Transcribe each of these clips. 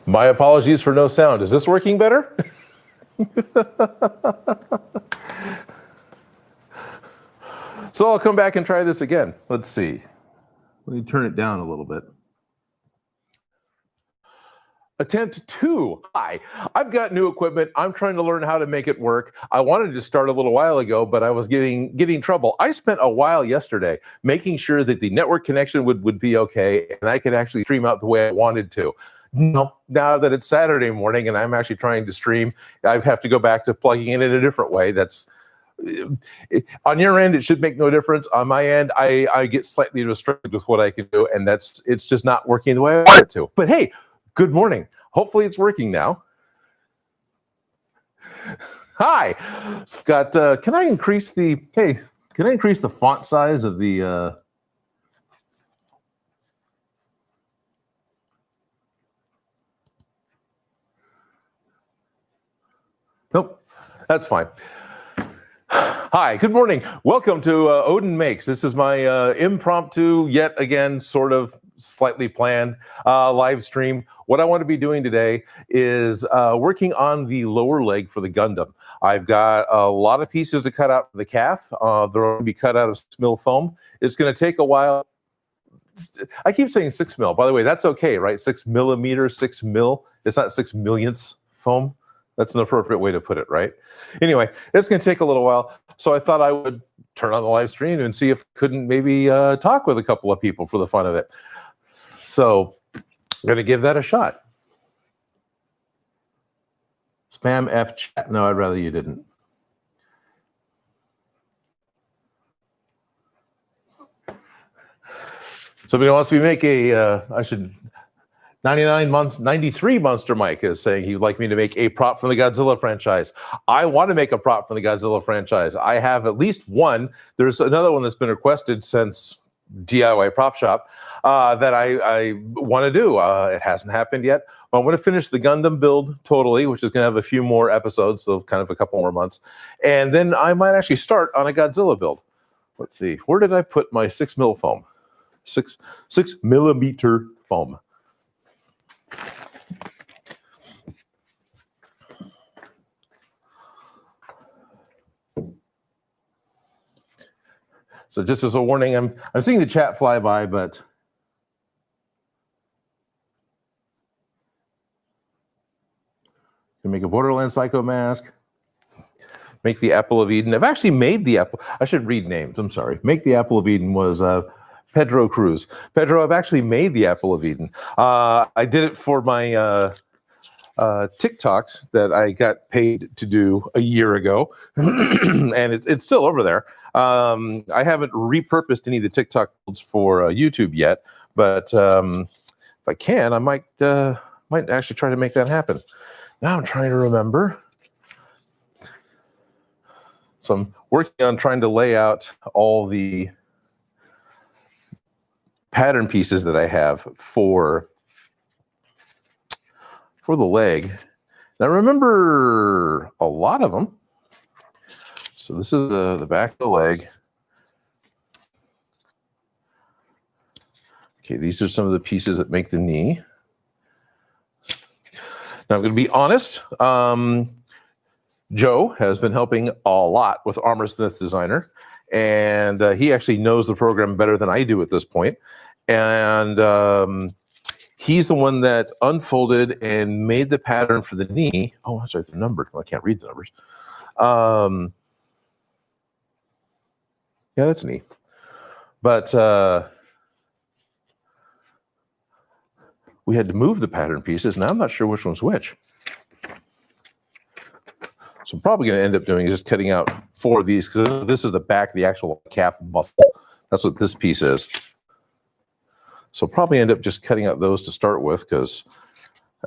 My apologies for no sound. Is this working better? So I'll come back and try this again. Let's see. Let me turn it down a little bit. Attempt 2. Hi, I've got new equipment. I'm trying to learn how to make it work. I wanted to start a little while ago, but I was getting trouble. I spent a while yesterday making sure that the network connection would be okay and I could actually stream out the way I wanted to. No, now that it's Saturday morning and I'm actually trying to stream, I have to go back to plugging in a different way. That's on your end, it should make no difference. On my end, I get slightly restricted with what I can do, and it's just not working the way I want it to. But hey, good morning. Hopefully it's working now. Hi. So I've got, can I increase the font size of the, nope, that's fine. Hi, good morning. Welcome to Odin Makes. This is my impromptu, yet again, sort of slightly planned live stream. What I want to be doing today is working on the lower leg for the Gundam. I've got a lot of pieces to cut out for the calf. They're going to be cut out of 6 mil foam. It's going to take a while. I keep saying 6 mil. By the way, that's okay, right? 6 millimeters, 6 mil. It's not 6 millionths foam. That's an appropriate way to put it, right? Anyway, it's going to take a little while. So I thought I would turn on the live stream and see if I couldn't maybe talk with a couple of people for the fun of it. So I'm going to give that a shot. Spam F chat. No, I'd rather you didn't. Somebody wants me to make a, 93 Monster Mike is saying he'd like me to make a prop from the Godzilla franchise. I want to make a prop from the Godzilla franchise. I have at least one. There's another one that's been requested since DIY Prop Shop that I want to do. It hasn't happened yet. I'm going to finish the Gundam build totally, which is going to have a few more episodes, so kind of a couple more months. And then I might actually start on a Godzilla build. Let's see. Where did I put my 6 mil foam? 6 millimeter foam. So just as a warning, I'm seeing the chat fly by, but you can make a Borderland Psycho mask. Make the Apple of Eden. I've actually made the Apple. I should read names. I'm sorry. Make the Apple of Eden was Pedro Cruz. Pedro, I've actually made the Apple of Eden. I did it for my TikToks that I got paid to do a year ago, and it's still over there. I haven't repurposed any of the TikTok builds for YouTube yet, but if I can, I might actually try to make that happen. Now I'm trying to remember. So I'm working on trying to lay out all the pattern pieces that I have for the leg. Now remember a lot of them. So this is the back of the leg. Okay, these are some of the pieces that make the knee. Now I'm going to be honest. Joe has been helping a lot with Armorsmith Designer, and he actually knows the program better than I do at this point. And he's the one that unfolded and made the pattern for the knee. Oh, that's right, they're numbered. Well, I can't read the numbers. Yeah, that's neat. But we had to move the pattern pieces. Now I'm not sure which one's which. So I'm probably going to end up doing is just cutting out 4 of these because this is the back of the actual calf muscle. That's what this piece is. So I'll probably end up just cutting out those to start with because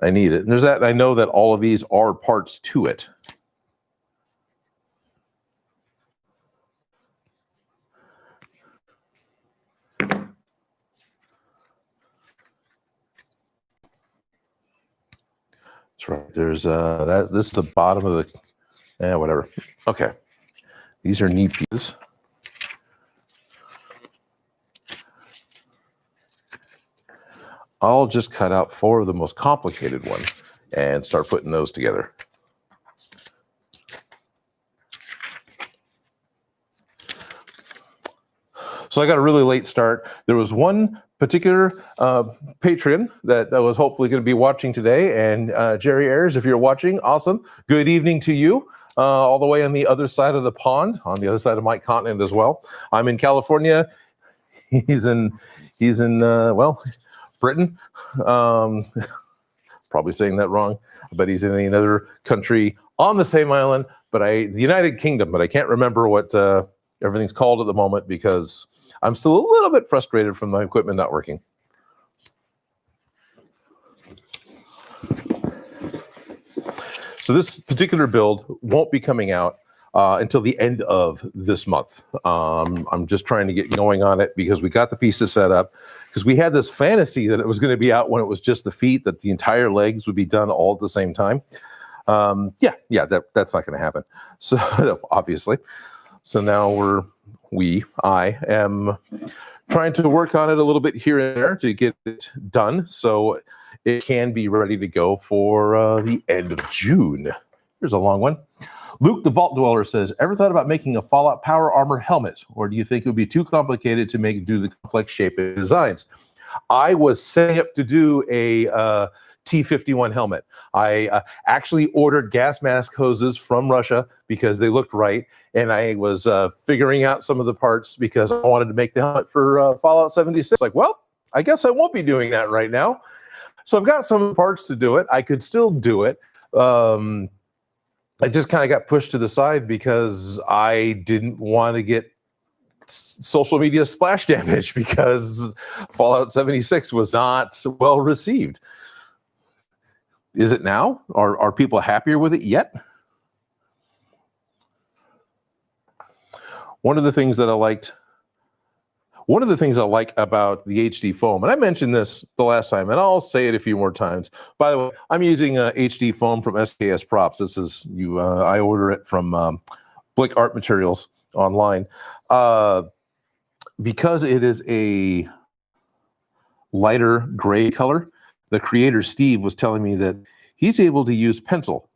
I need it. And there's that. I know that all of these are parts to it. That's right. There's that. This is the bottom of the. Whatever. Okay. These are knee pieces. I'll just cut out 4 of the most complicated ones and start putting those together. So I got a really late start. There was one particular patron that was hopefully going to be watching today, and Jerry Ayers, if you're watching, awesome. Good evening to you, all the way on the other side of the pond, on the other side of my continent as well. I'm in California. He's in well, Britain. Probably saying that wrong, but he's in another country on the same island, but the United Kingdom, but I can't remember what everything's called at the moment because I'm still a little bit frustrated from my equipment not working. So this particular build won't be coming out until the end of this month. I'm just trying to get going on it because we got the pieces set up, because we had this fantasy that it was going to be out when it was just the feet, that the entire legs would be done all at the same time. That's not going to happen. So obviously, so now I am trying to work on it a little bit here and there to get it done so it can be ready to go for the end of June. Here's a long one. Luke the Vault Dweller says, ever thought about making a Fallout Power Armor helmet, or do you think it would be too complicated to make due to the complex shape and designs? I was setting up to do a T-51 helmet. I actually ordered gas mask hoses from Russia because they looked right, and I was figuring out some of the parts because I wanted to make the helmet for Fallout 76. Like, well, I guess I won't be doing that right now. So I've got some of the parts to do it. I could still do it. I just kind of got pushed to the side because I didn't want to get social media splash damage because Fallout 76 was not well received. Is it now? Are people happier with it yet? One of the things I like about the HD foam, and I mentioned this the last time, and I'll say it a few more times. By the way, I'm using HD foam from SKS Props. This is I order it from Blick Art Materials online because it is a lighter gray color. The creator Steve was telling me that he's able to use pencil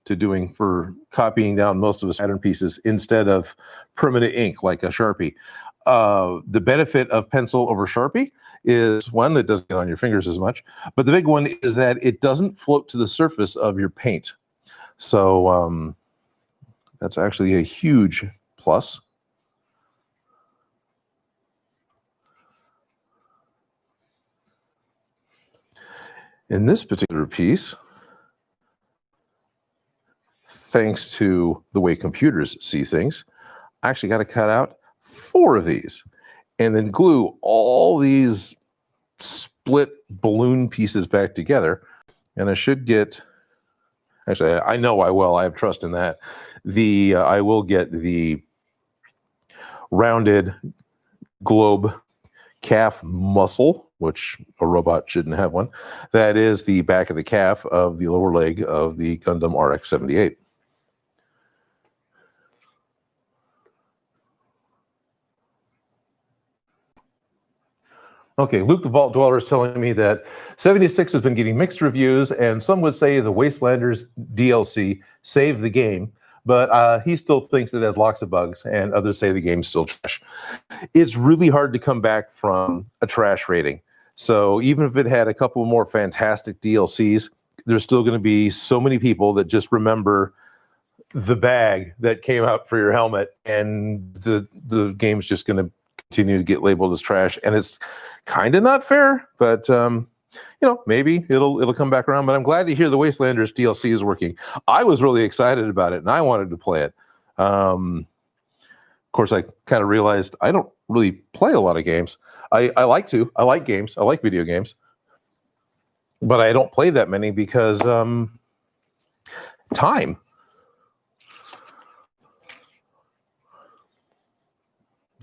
for copying down most of his pattern pieces instead of permanent ink like a Sharpie. The benefit of pencil over Sharpie is, one, it doesn't get on your fingers as much, but the big one is that it doesn't float to the surface of your paint. So that's actually a huge plus. In this particular piece, thanks to the way computers see things, I actually got to cut out 4 of these and then glue all these split balloon pieces back together. And I should get, actually, I know I will. I have trust in that. I will get the rounded globe calf muscle, which a robot shouldn't have one. That is the back of the calf of the lower leg of the Gundam RX-78. Okay, Luke the Vault Dweller is telling me that 76 has been getting mixed reviews, and some would say the Wastelanders DLC saved the game, but he still thinks it has lots of bugs, and others say the game's still trash. It's really hard to come back from a trash rating. So even if it had a couple more fantastic DLCs, there's still going to be so many people that just remember the bag that came out for your helmet, and the game's just going to continue to get labeled as trash. And it's kind of not fair, but maybe it'll come back around. But I'm glad to hear the Wastelanders DLC is working. I was really excited about it, and I wanted to play it. Of course, I kind of realized I don't really play a lot of games. I like to. I like games. I like video games. But I don't play that many because time.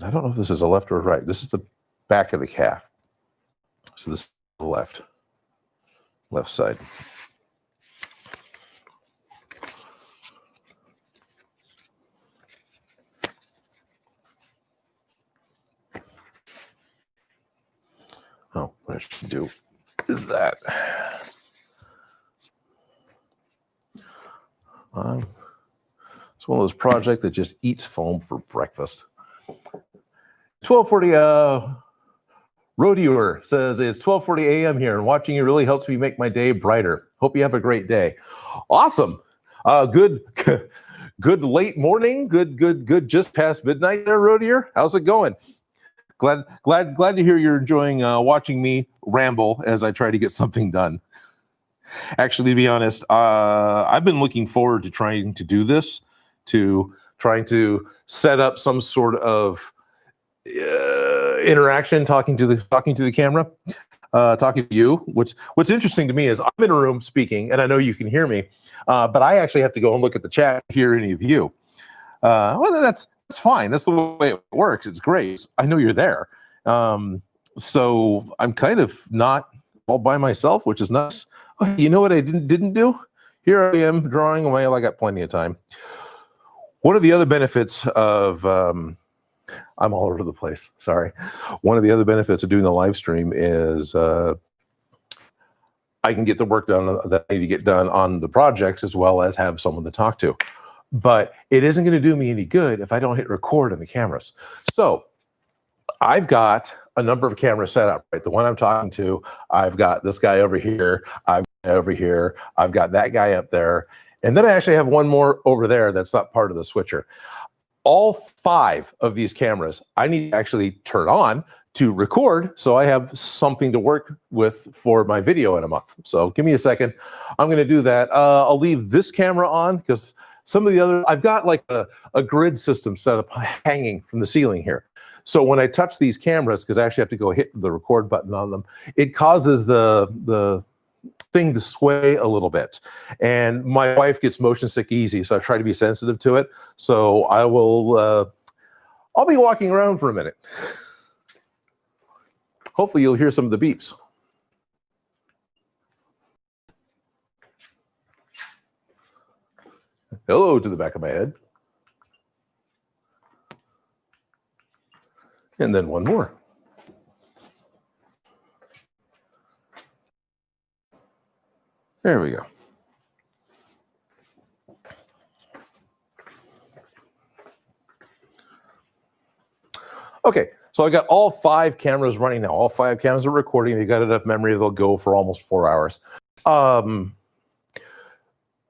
I don't know if this is a left or a right. This is the back of the calf. So this is the left side. Oh, what I should do is that? It's one of those projects that just eats foam for breakfast. 1240 Rodewer says, it's 12:40 a.m. here, and watching you really helps me make my day brighter. Hope you have a great day. Awesome. Good late morning. Good just past midnight there, Rodewer. How's it going? Glad to hear you're enjoying watching me ramble as I try to get something done. Actually, to be honest, I've been looking forward to trying to do this, trying to set up some sort of interaction, talking to the camera, talking to you. What's interesting to me is I'm in a room speaking, and I know you can hear me, but I actually have to go and look at the chat to hear any of you. Well, that's fine. That's the way it works. It's great. I know you're there. So I'm kind of not all by myself, which is nice. Oh, you know what I didn't do? Here I am drawing away. I got plenty of time. One of the other benefits of I'm all over the place. Sorry. One of the other benefits of doing the live stream is I can get the work done that I need to get done on the projects, as well as have someone to talk to. But it isn't going to do me any good if I don't hit record on the cameras. So I've got a number of cameras set up, right? The one I'm talking to, I've got this guy over here, I've got over here, I've got that guy up there, and then I actually have one more over there that's not part of the switcher. All 5 of these cameras I need to actually turn on to record, so I have something to work with for my video in a month. So give me a second. I'm going to do that. I'll leave this camera on because some of the other, I've got like a grid system set up hanging from the ceiling here. So when I touch these cameras, because I actually have to go hit the record button on them, it causes the thing to sway a little bit. And my wife gets motion sick easy, so I try to be sensitive to it. So I'll be walking around for a minute. Hopefully you'll hear some of the beeps. Hello to the back of my head. And then one more. There we go. Okay, so I got all 5 cameras running now. All 5 cameras are recording. They got enough memory, they'll go for almost 4 hours.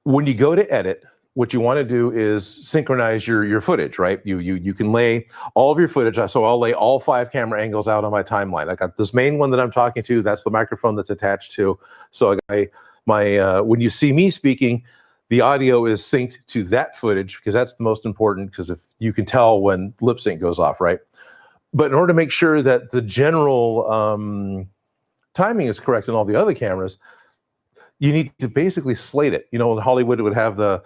When you go to edit, what you want to do is synchronize your footage, right? You can lay all of your footage. So I'll lay all 5 camera angles out on my timeline. I got this main one that I'm talking to. That's the microphone that's attached to. So when you see me speaking, the audio is synced to that footage because that's the most important, because if you can tell when lip sync goes off, right? But in order to make sure that the general timing is correct in all the other cameras, you need to basically slate it. You know, in Hollywood, it would have the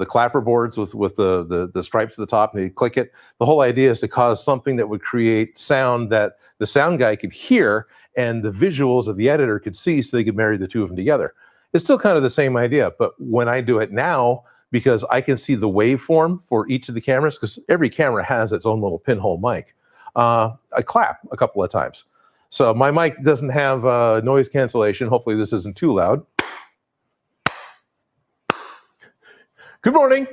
clapper boards with the stripes at the top, and they click it. The whole idea is to cause something that would create sound that the sound guy could hear and the visuals of the editor could see, so they could marry the two of them together. It's still kind of the same idea, but when I do it now, because I can see the waveform for each of the cameras, because every camera has its own little pinhole mic, I clap a couple of times. So my mic doesn't have noise cancellation. Hopefully this isn't too loud. Good morning.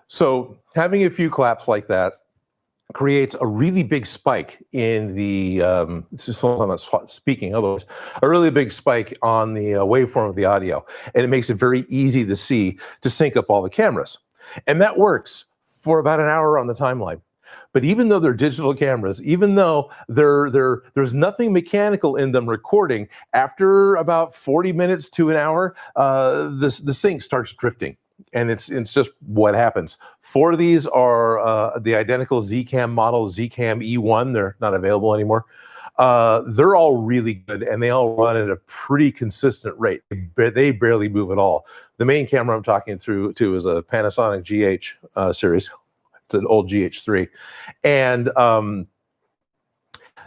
So having a few claps like that creates a really big spike in the, it's just I'm not speaking otherwise, a really big spike on the waveform of the audio. And it makes it very easy to see, to sync up all the cameras. And that works for about an hour on the timeline. But even though they're digital cameras, even though there's nothing mechanical in them recording, after about 40 minutes to an hour, the sync starts drifting. And it's just what happens. 4 of these are the identical Zcam model, Zcam E1. They're not available anymore. They're all really good, and they all run at a pretty consistent rate. They barely move at all. The main camera I'm talking to is a Panasonic GH series. It's an old GH3. And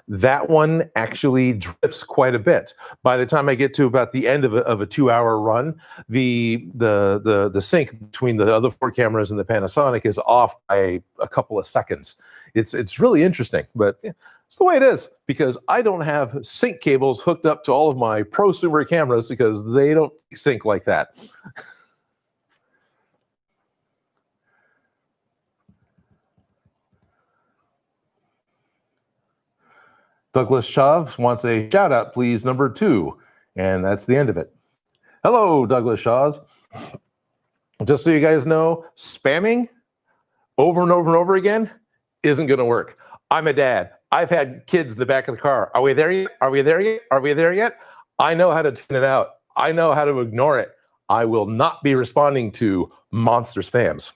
that one actually drifts quite a bit. By the time I get to about the end of a 2-hour run, the sync between the other 4 cameras and the Panasonic is off by a couple of seconds. It's really interesting, but it's the way it is, because I don't have sync cables hooked up to all of my prosumer cameras because they don't sync like that. Douglas Chav wants a shout out, please, number 2. And that's the end of it. Hello, Douglas Shaws. Just so you guys know, spamming over and over and over again isn't going to work. I'm a dad. I've had kids in the back of the car. Are we there yet? Are we there yet? Are we there yet? I know how to tune it out. I know how to ignore it. I will not be responding to monster spams.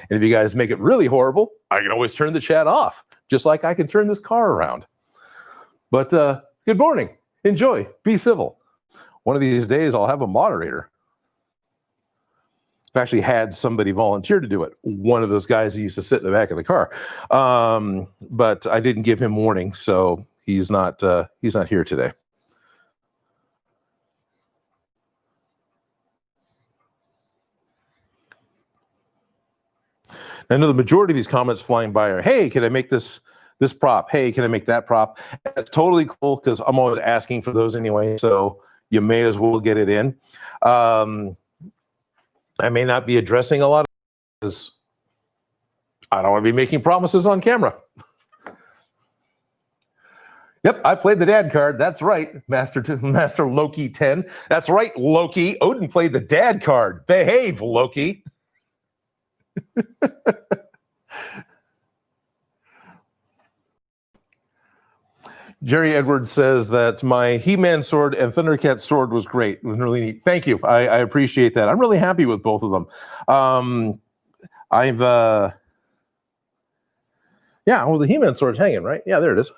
And if you guys make it really horrible, I can always turn the chat off, just like I can turn this car around. But good morning. Enjoy. Be civil. One of these days, I'll have a moderator. I've actually had somebody volunteer to do it. One of those guys who used to sit in the back of the car. But I didn't give him warning, so he's not here today. I know the majority of these comments flying by are, hey, can I make this prop? Hey, can I make that prop? That's totally cool, because I'm always asking for those anyway, so you may as well get it in. I may not be addressing a lot of because I don't want to be making promises on camera. Yep, I played the dad card. That's right, Master Loki 10. That's right, Loki. Odin played the dad card. Behave, Loki. Jerry Edwards says that my He-Man sword and Thundercat sword was great. It was really neat. Thank you. I appreciate that. I'm really happy with both of them. Well, the He-Man sword's hanging, right? Yeah, there it is.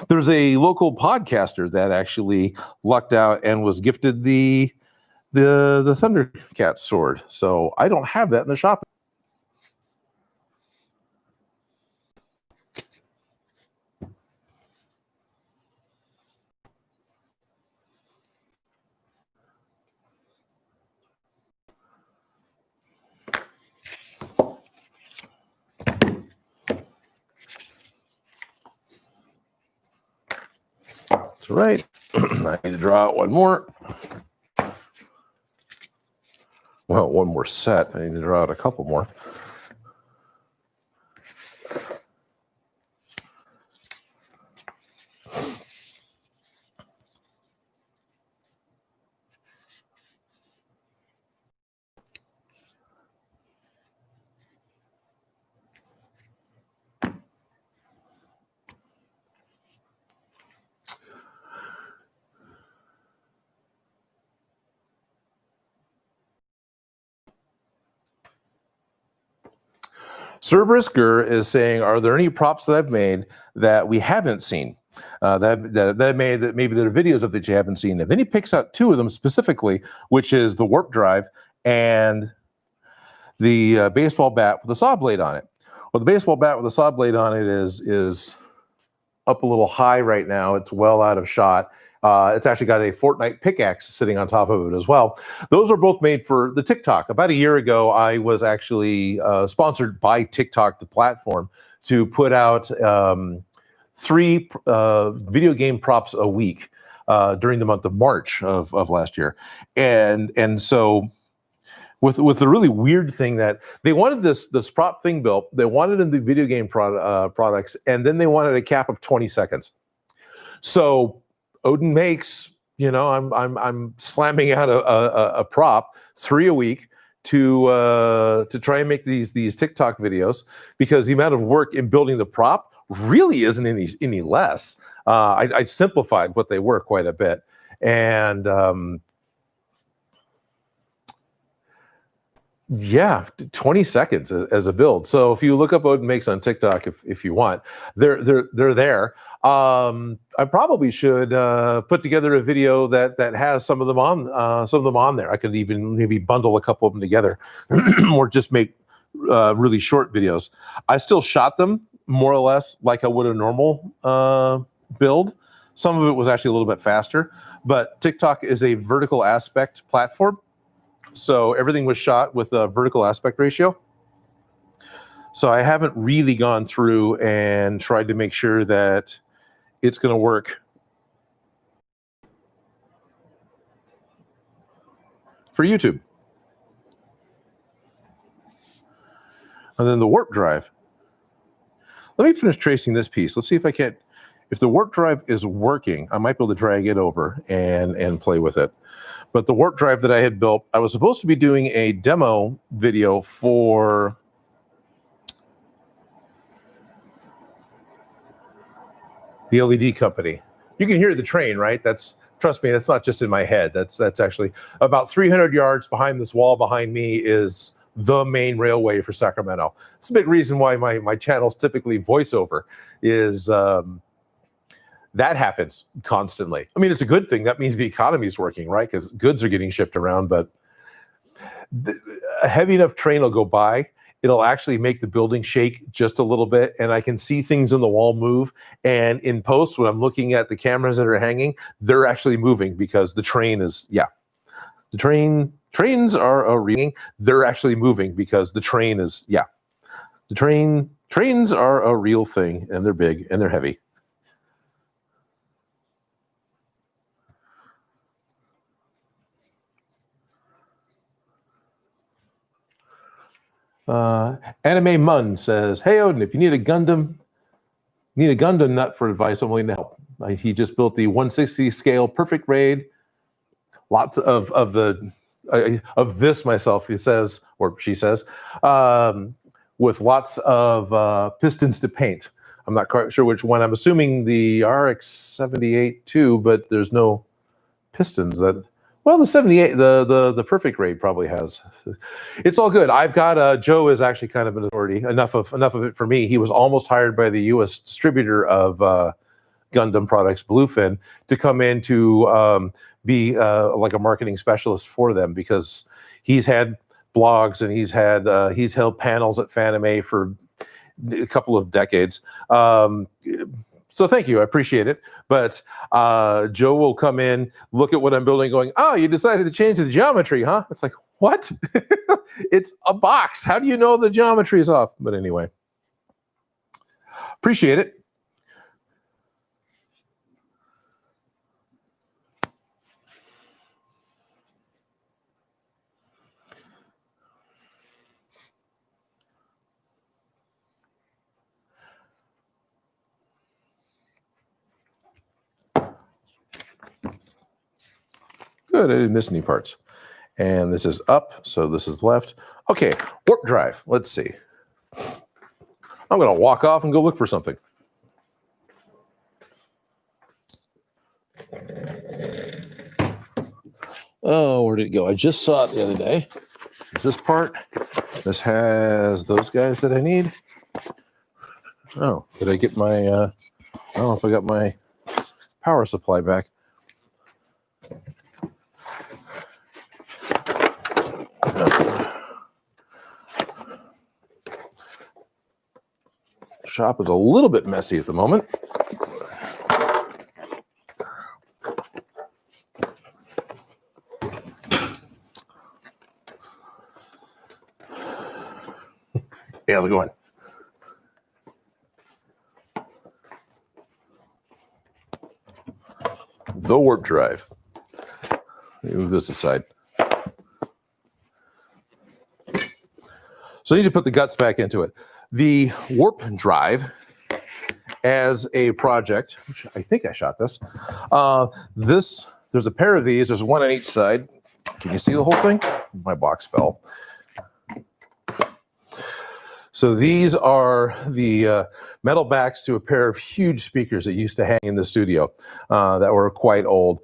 There's a local podcaster that actually lucked out and was gifted the Thundercat sword. So I don't have that in the shop. That's right. I need to draw out one more. Well, one more set. I need to draw out a couple more. Cerberus Gur is saying, are there any props that I've made that we haven't seen? That maybe there are videos of that you haven't seen. And then he picks out 2 of them specifically, which is the warp drive and the baseball bat with a saw blade on it. Well, the baseball bat with a saw blade on it is up a little high right now. It's well out of shot. It's actually got a Fortnight pickaxe sitting on top of it as well. Those are both made for the TikTok. About a year ago, I was actually sponsored by TikTok, the platform, to put out 3 video game props a week during the month of March of last year. And so with the really weird thing that they wanted this prop thing built, they wanted in the video game products, and then they wanted a cap of 20 seconds. So Odin Makes, I'm slamming out a prop 3 a week to try and make these TikTok videos, because the amount of work in building the prop really isn't any less. I simplified what they were quite a bit, and 20 seconds as a build. So if you look up Odin Makes on TikTok, if you want, they're there. I probably should put together a video that has some of them on there. I could even maybe bundle a couple of them together, or just make really short videos. I still shot them more or less like I would a normal build. Some of it was actually a little bit faster, but TikTok is a vertical aspect platform. So everything was shot with a vertical aspect ratio. So I haven't really gone through and tried to make sure that it's going to work for YouTube. And then the warp drive. Let me finish tracing this piece. Let's see if I can't, if the warp drive is working, I might be able to drag it over and play with it. But the warp drive that I had built, I was supposed to be doing a demo video for the LED company. You can hear the train, right? Trust me, that's not just in my head. That's actually about 300 yards behind this wall behind me is the main railway for Sacramento. It's a big reason why my channel's typically voiceover is that happens constantly. I mean, it's a good thing. That means the economy is working, right? Because goods are getting shipped around, but a heavy enough train will go by, it'll actually make the building shake just a little bit, and I can see things in the wall move. And in post, when I'm looking at the cameras that are hanging, they're actually moving because the train is, the trains are ringing. They're actually moving because the train is, trains are a real thing, and they're big and they're heavy. Anime Mun says, "Hey Odin, if you need a Gundam nut for advice, I'm willing to help." He just built the 160 scale perfect raid. Lots of this myself, he says, or she says, with lots of pistons to paint. I'm not quite sure which one. I'm assuming the RX-78 too, but there's no pistons that. Well, the 78, the perfect raid probably has. It's all good. I've got Joe is actually kind of an authority. Enough of it for me. He was almost hired by the U.S. distributor of Gundam products, Bluefin, to come in to be like a marketing specialist for them, because he's had blogs and he's held panels at Fanime for a couple of decades. So thank you, I appreciate it. But Joe will come in, look at what I'm building, going, "Oh, you decided to change the geometry, huh?" It's like, what? It's a box. How do you know the geometry is off? But anyway, appreciate it. Good, I didn't miss any parts. And this is up, so this is left. Okay, warp drive, let's see. I'm gonna walk off and go look for something. Oh, where did it go? I just saw it the other day. Is this part? This has those guys that I need. Oh, did I get my, I don't know if I got my power supply back. Shop is a little bit messy at the moment. Hey, how's it going? The warp drive. Let me move this aside. So I need to put the guts back into it. The warp drive as a project, which I think I shot this. There's a pair of these. There's one on each side. Can you see the whole thing? My box fell. So these are the metal backs to a pair of huge speakers that used to hang in the studio that were quite old.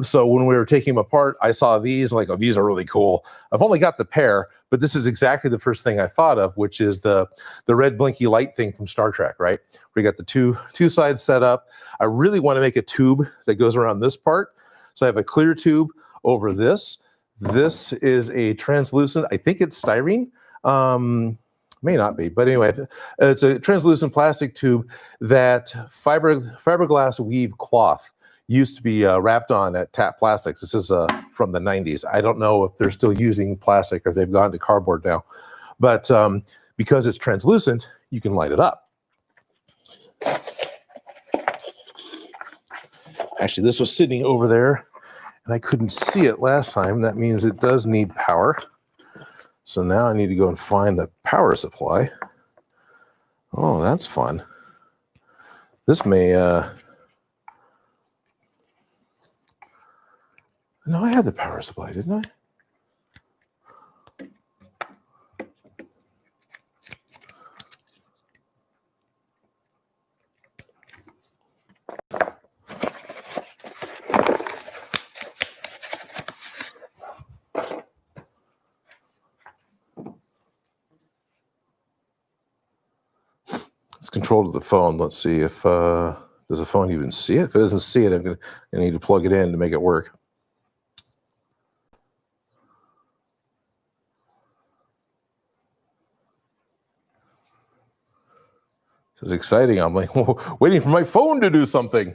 So when we were taking them apart, I saw these, like, oh, these are really cool. I've only got the pair, but this is exactly the first thing I thought of, which is the red blinky light thing from Star Trek, right? We got the two sides set up. I really want to make a tube that goes around this part. So I have a clear tube over this. This is a translucent, I think it's styrene. may not be, but anyway, it's a translucent plastic tube that fiberglass weave cloth used to be wrapped on at Tap Plastics. This is from the 90s. I don't know if they're still using plastic or if they've gone to cardboard now, but because it's translucent, you can light it up. Actually, this was sitting over there and I couldn't see it last time. That means it does need power. So now I need to go and find the power supply. Oh, that's fun. This may, no, I had the power supply, didn't I? It's controlled with the phone. Let's see if, does the phone even see it? If it doesn't see it, I'm going to need to plug it in to make it work. This is exciting. I'm like, waiting for my phone to do something.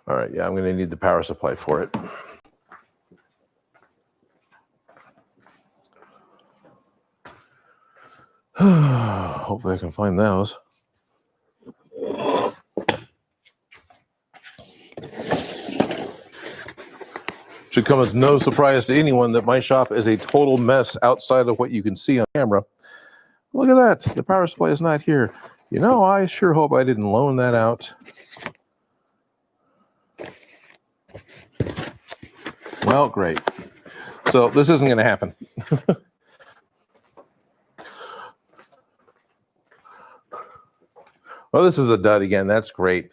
All right, yeah, I'm going to need the power supply for it. Hopefully I can find those. Should come as no surprise to anyone that my shop is a total mess outside of what you can see on camera. Look at that, the power supply is not here. You know, I sure hope I didn't loan that out. Well, great. So this isn't going to happen. Well, this is a dud again. That's great.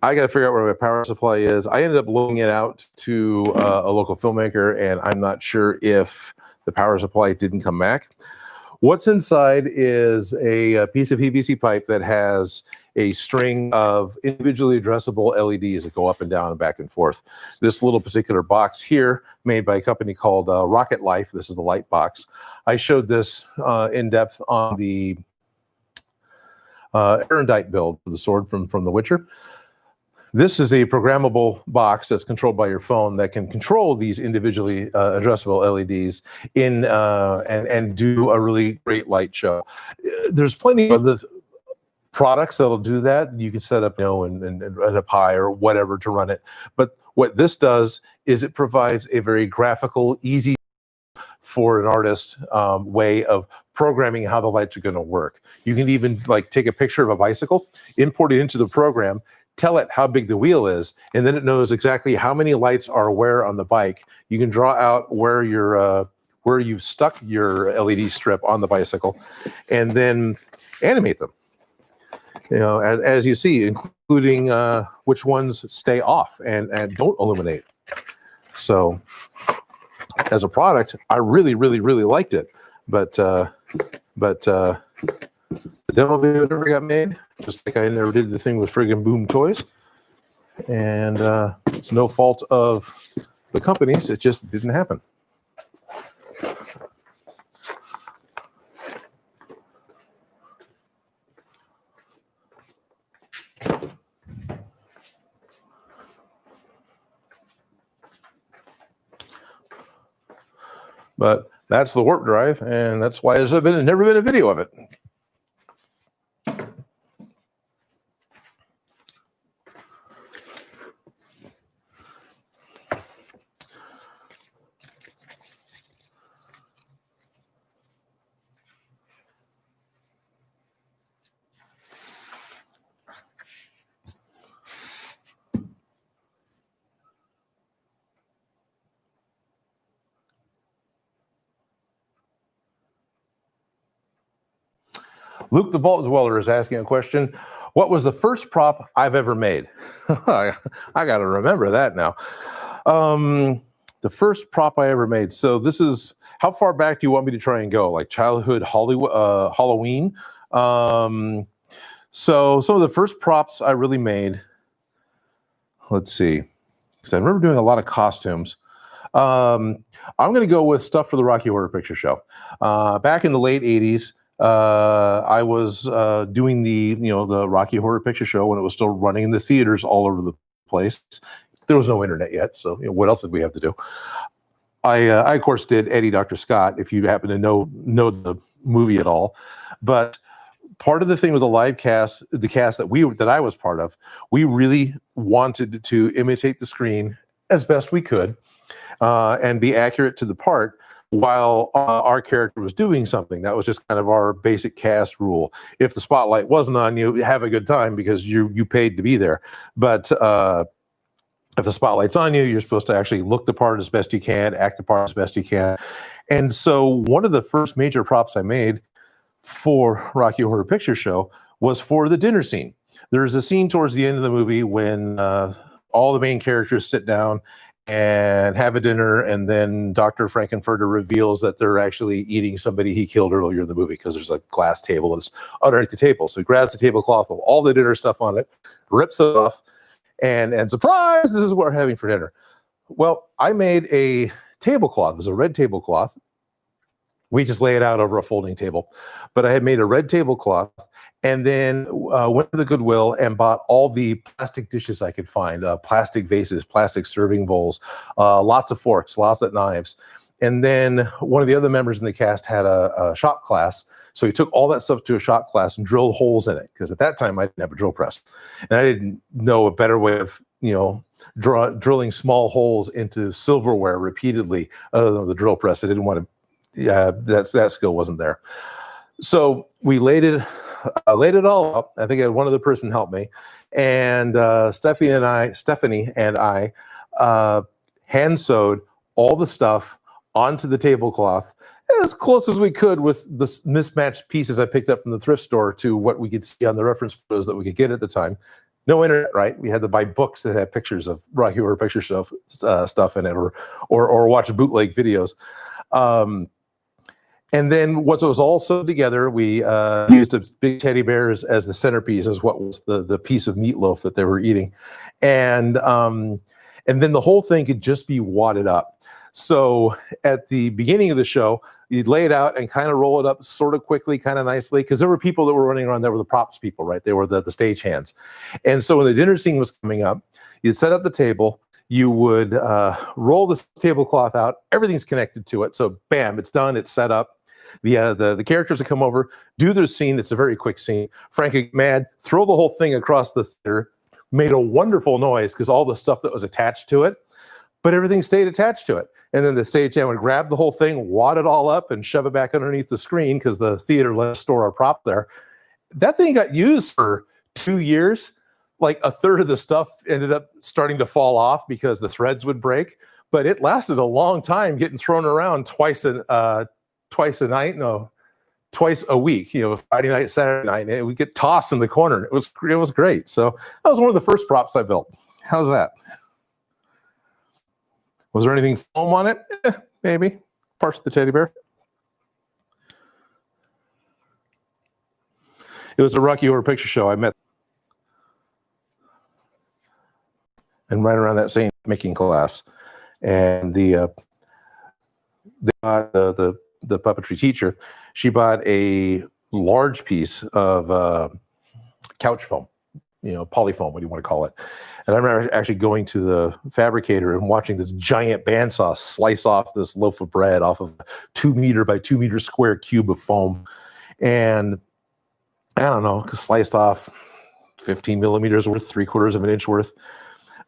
I got to figure out where my power supply is. I ended up loaning it out to a local filmmaker, and I'm not sure if the power supply didn't come back. What's inside is a piece of PVC pipe that has a string of individually addressable LEDs that go up and down and back and forth. This little particular box here, made by a company called Rocket Life. This is the light box. I showed this in depth on the Erendite build for the sword from The Witcher. This is a programmable box that's controlled by your phone that can control these individually addressable LEDs in and do a really great light show. There's plenty of other products that'll do that. You can set up, and a Pi or whatever to run it. But what this does is it provides a very graphical, easy for an artist way of programming how the lights are going to work. You can even take a picture of a bicycle, import it into the program, tell it how big the wheel is, and then it knows exactly how many lights are where on the bike. You can draw out where you've stuck your LED strip on the bicycle, and then animate them. As you see, including which ones stay off and don't illuminate. So, as a product, I really, really, really liked it, but the demo video never got made, just like I never did the thing with friggin' Boom Toys. And it's no fault of the companies, it just didn't happen. But that's the warp drive, and that's why there's never been a video of it. Luke the Vault Dweller is asking a question. What was the first prop I've ever made? I got to remember that now. The first prop I ever made. So this is, how far back do you want me to try and go? Like childhood Hollywood, Halloween? So some of the first props I really made, let's see, because I remember doing a lot of costumes. I'm going to go with stuff for the Rocky Horror Picture Show. Back in the late 80s, I was doing the Rocky Horror Picture Show when it was still running in the theaters all over the place. There was no internet yet, so what else did we have to do? I of course did Eddie Dr. Scott, if you happen to know the movie at all. But part of the thing with the live cast, the cast that I was part of, we really wanted to imitate the screen as best we could and be accurate to the part while our character was doing something. That was just kind of our basic cast rule. If the spotlight wasn't on you, have a good time because you paid to be there. But if the spotlight's on you, you're supposed to actually look the part as best you can, act the part as best you can. And so one of the first major props I made for Rocky Horror Picture Show was for the dinner scene. There's a scene towards the end of the movie when all the main characters sit down and have a dinner, and then Dr. Frankenfurter reveals that they're actually eating somebody he killed earlier in the movie because there's a glass table that's underneath the table. So he grabs the tablecloth with all the dinner stuff on it, rips it off, and surprise, this is what we're having for dinner. Well, I made a tablecloth. It was a red tablecloth. We just lay it out over a folding table. But I had made a red tablecloth and then went to the Goodwill and bought all the plastic dishes I could find, plastic vases, plastic serving bowls, lots of forks, lots of knives. And then one of the other members in the cast had a shop class. So he took all that stuff to a shop class and drilled holes in it. Because at that time, I didn't have a drill press. And I didn't know a better way of, drilling small holes into silverware repeatedly other than the drill press. I didn't want to, that skill wasn't there. So we laid it all up. I think I had one other person help me. And Stephanie and I hand sewed all the stuff onto the tablecloth as close as we could with the mismatched pieces I picked up from the thrift store to what we could see on the reference photos that we could get at the time. No internet, right? We had to buy books that had pictures of Rocky Horror Picture Show stuff in it, or watch bootleg videos. And then once it was all sewed together, we used a big teddy bear as the centerpiece, as what was the piece of meatloaf that they were eating. And then the whole thing could just be wadded up. So at the beginning of the show, you'd lay it out and kind of roll it up sort of quickly, kind of nicely, because there were people that were running around that were the props people, right? They were the stage hands. And so when the dinner scene was coming up, you'd set up the table, you would roll the tablecloth out, everything's connected to it. So bam, it's done, it's set up. The characters that come over, do their scene. It's a very quick scene. Frank would get mad, throw the whole thing across the theater, made a wonderful noise because all the stuff that was attached to it, but everything stayed attached to it. And then the stagehand would grab the whole thing, wad it all up, and shove it back underneath the screen because the theater let us store our prop there. That thing got used for 2 years. Like a third of the stuff ended up starting to fall off because the threads would break, but it lasted a long time, getting thrown around twice a week, Friday night, Saturday night, and it would get tossed in the corner. It was great. So that was one of the first props I built. How's that? Was there anything foam on it? Maybe. Parts of the teddy bear. It was a Rocky Horror Picture Show. I met, and right around that same making class, and the puppetry teacher, she bought a large piece of couch foam, polyfoam, what do you want to call it? And I remember actually going to the fabricator and watching this giant bandsaw slice off this loaf of bread off of a 2 meter by 2 meter square cube of foam. And I don't know, sliced off 15 millimeters worth, 3/4 of an inch worth.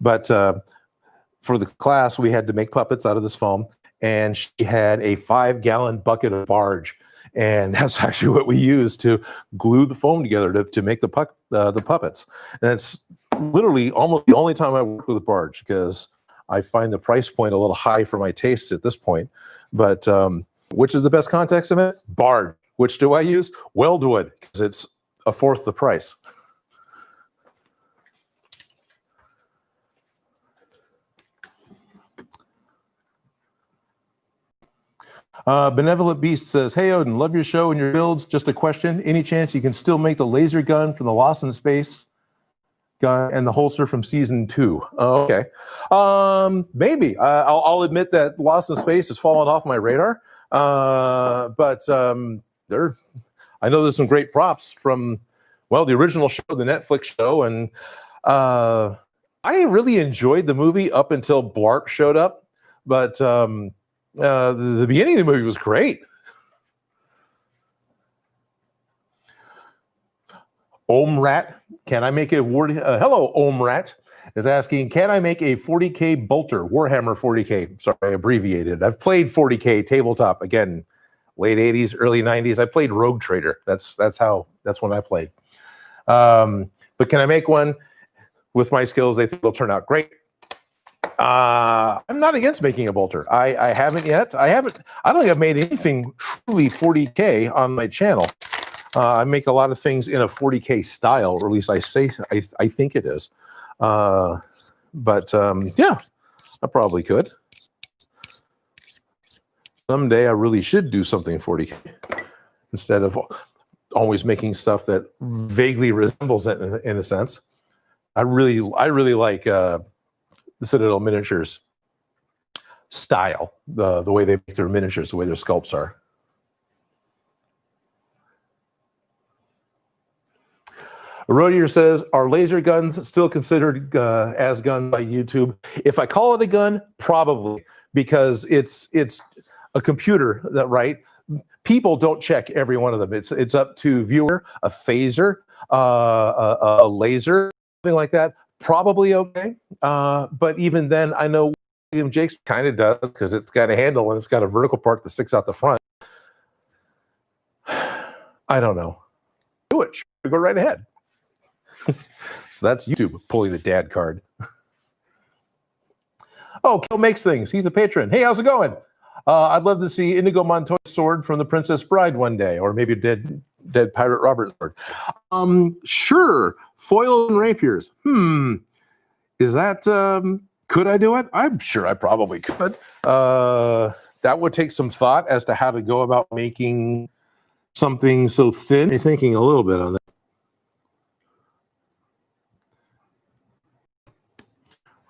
But for the class, we had to make puppets out of this foam. And she had a 5-gallon bucket of barge. And that's actually what we used to glue the foam together to make the puppets. And it's literally almost the only time I work with a barge because I find the price point a little high for my tastes at this point. But which is the best context of it? Barge. Which do I use? Weldwood, because it's 1/4 the price. Benevolent Beast says, hey, Odin, love your show and your builds. Just a question. Any chance you can still make the laser gun from the Lost in Space gun and the holster from season 2? Oh, okay. Maybe. I'll admit that Lost in Space has fallen off my radar. But I know there's some great props from, well, the original show, the Netflix show. And I really enjoyed the movie up until Blarp showed up. But the beginning of the movie was great. Omrat, can I make a hello, Omrat is asking, can I make a 40K bolter, Warhammer 40K? Sorry, I abbreviated. I've played 40K tabletop again, late 80s, early 90s. I played Rogue Trader. That's when I played. But can I make one with my skills? They think it'll turn out great. I'm not against making a bolter. I haven't yet. I don't think I've made anything truly 40K on my channel. I make a lot of things in a 40K style, or at least I think it is. But yeah, I probably could. Someday I really should do something 40K instead of always making stuff that vaguely resembles it in a sense. I really like the Citadel Miniatures style, the way they make their miniatures, the way their sculpts are. Rodier says, are laser guns still considered as guns by YouTube? If I call it a gun, probably, because it's a computer that, right? People don't check every one of them. It's up to viewer, a phaser, a laser, something like that. Probably okay. But even then, I know William Jakes kind of does, because it's got a handle and it's got a vertical part that sticks out the front. I don't know. Do it. Sure, go right ahead. So that's YouTube pulling the dad card. Oh, Kill Makes Things. He's a patron. Hey, how's it going? I'd love to see Inigo Montoya's sword from The Princess Bride one day, or maybe dead Pirate Robert's sword. Sure. Foils and rapiers. Is that, could I do it? I'm sure I probably could. That would take some thought as to how to go about making something so thin. You're thinking a little bit on that.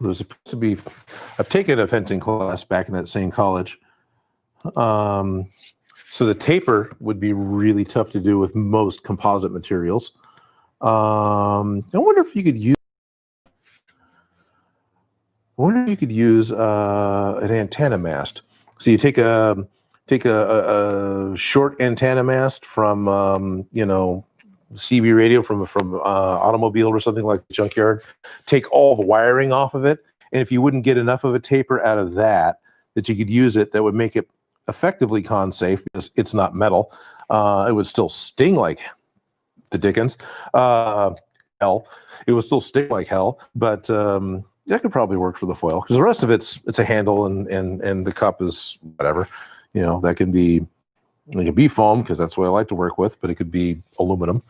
There's supposed to be, I've taken a fencing class back in that same college. So the taper would be really tough to do with most composite materials. I wonder if you could use an antenna mast. So you take a short antenna mast from CB radio from automobile or something like the junkyard. Take all the wiring off of it, and if you wouldn't get enough of a taper out of that you could use it, that would make it effectively con safe, because it's not metal. It would still sting like the dickens. Hell, it would still sting like hell, but that could probably work for the foil, because the rest of it's a handle and the cup is whatever. That can be. It could be foam, because that's what I like to work with, but it could be aluminum.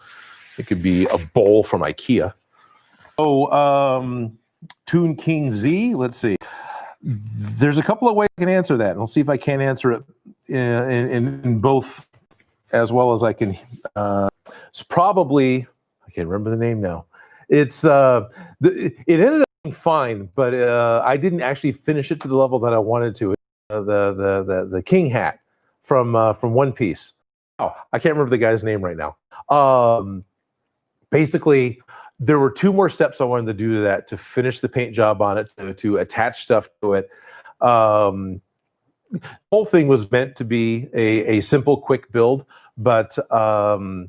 It could be a bowl from IKEA. Toon King Z, let's see. There's a couple of ways I can answer that, and I'll see if I can answer it in both as well as I can. It's probably, I can't remember the name now. It ended up being fine, but I didn't actually finish it to the level that I wanted to. The King hat from One Piece. Oh, I can't remember the guy's name right now. Basically, there were 2 more steps I wanted to do to that, to finish the paint job on it, to attach stuff to it. The whole thing was meant to be a simple, quick build, but I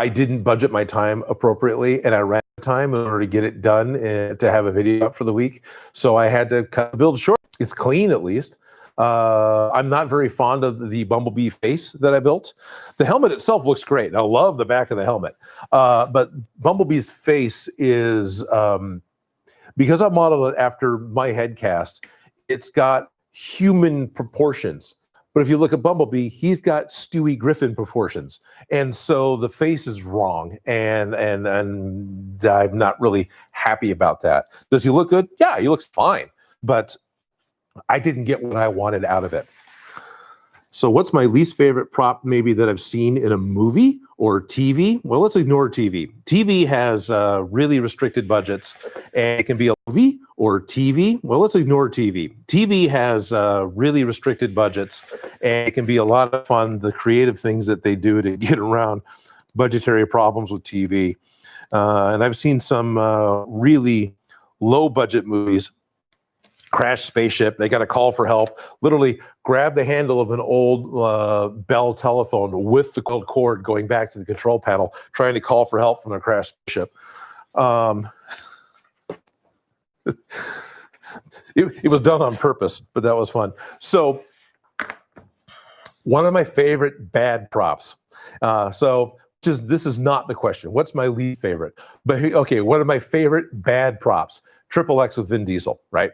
didn't budget my time appropriately, and I ran out of time in order to get it done and to have a video up for the week. So I had to cut the build short. It's clean, at least. I'm not very fond of the Bumblebee face that I built. The helmet itself looks great. I love the back of the helmet. But Bumblebee's face is, because I modeled it after my head cast, it's got human proportions. But if you look at Bumblebee, he's got Stewie Griffin proportions. And so the face is wrong. And I'm not really happy about that. Does he look good? Yeah, he looks fine. But I didn't get what I wanted out of it. So what's my least favorite prop maybe that I've seen in a movie or TV? Well, let's ignore TV. TV has really restricted budgets, and it can be a movie or TV. Well, let's ignore TV. TV has really restricted budgets, and it can be a lot of fun, the creative things that they do to get around budgetary problems with TV. And I've seen some really low budget movies. Crash spaceship, they got a call for help, literally grab the handle of an old Bell telephone with the cord going back to the control panel, trying to call for help from their crash spaceship. It was done on purpose, but that was fun. So one of my favorite bad props. This is not the question. What's my least favorite? But okay, one of my favorite bad props. Triple X with Vin Diesel, right?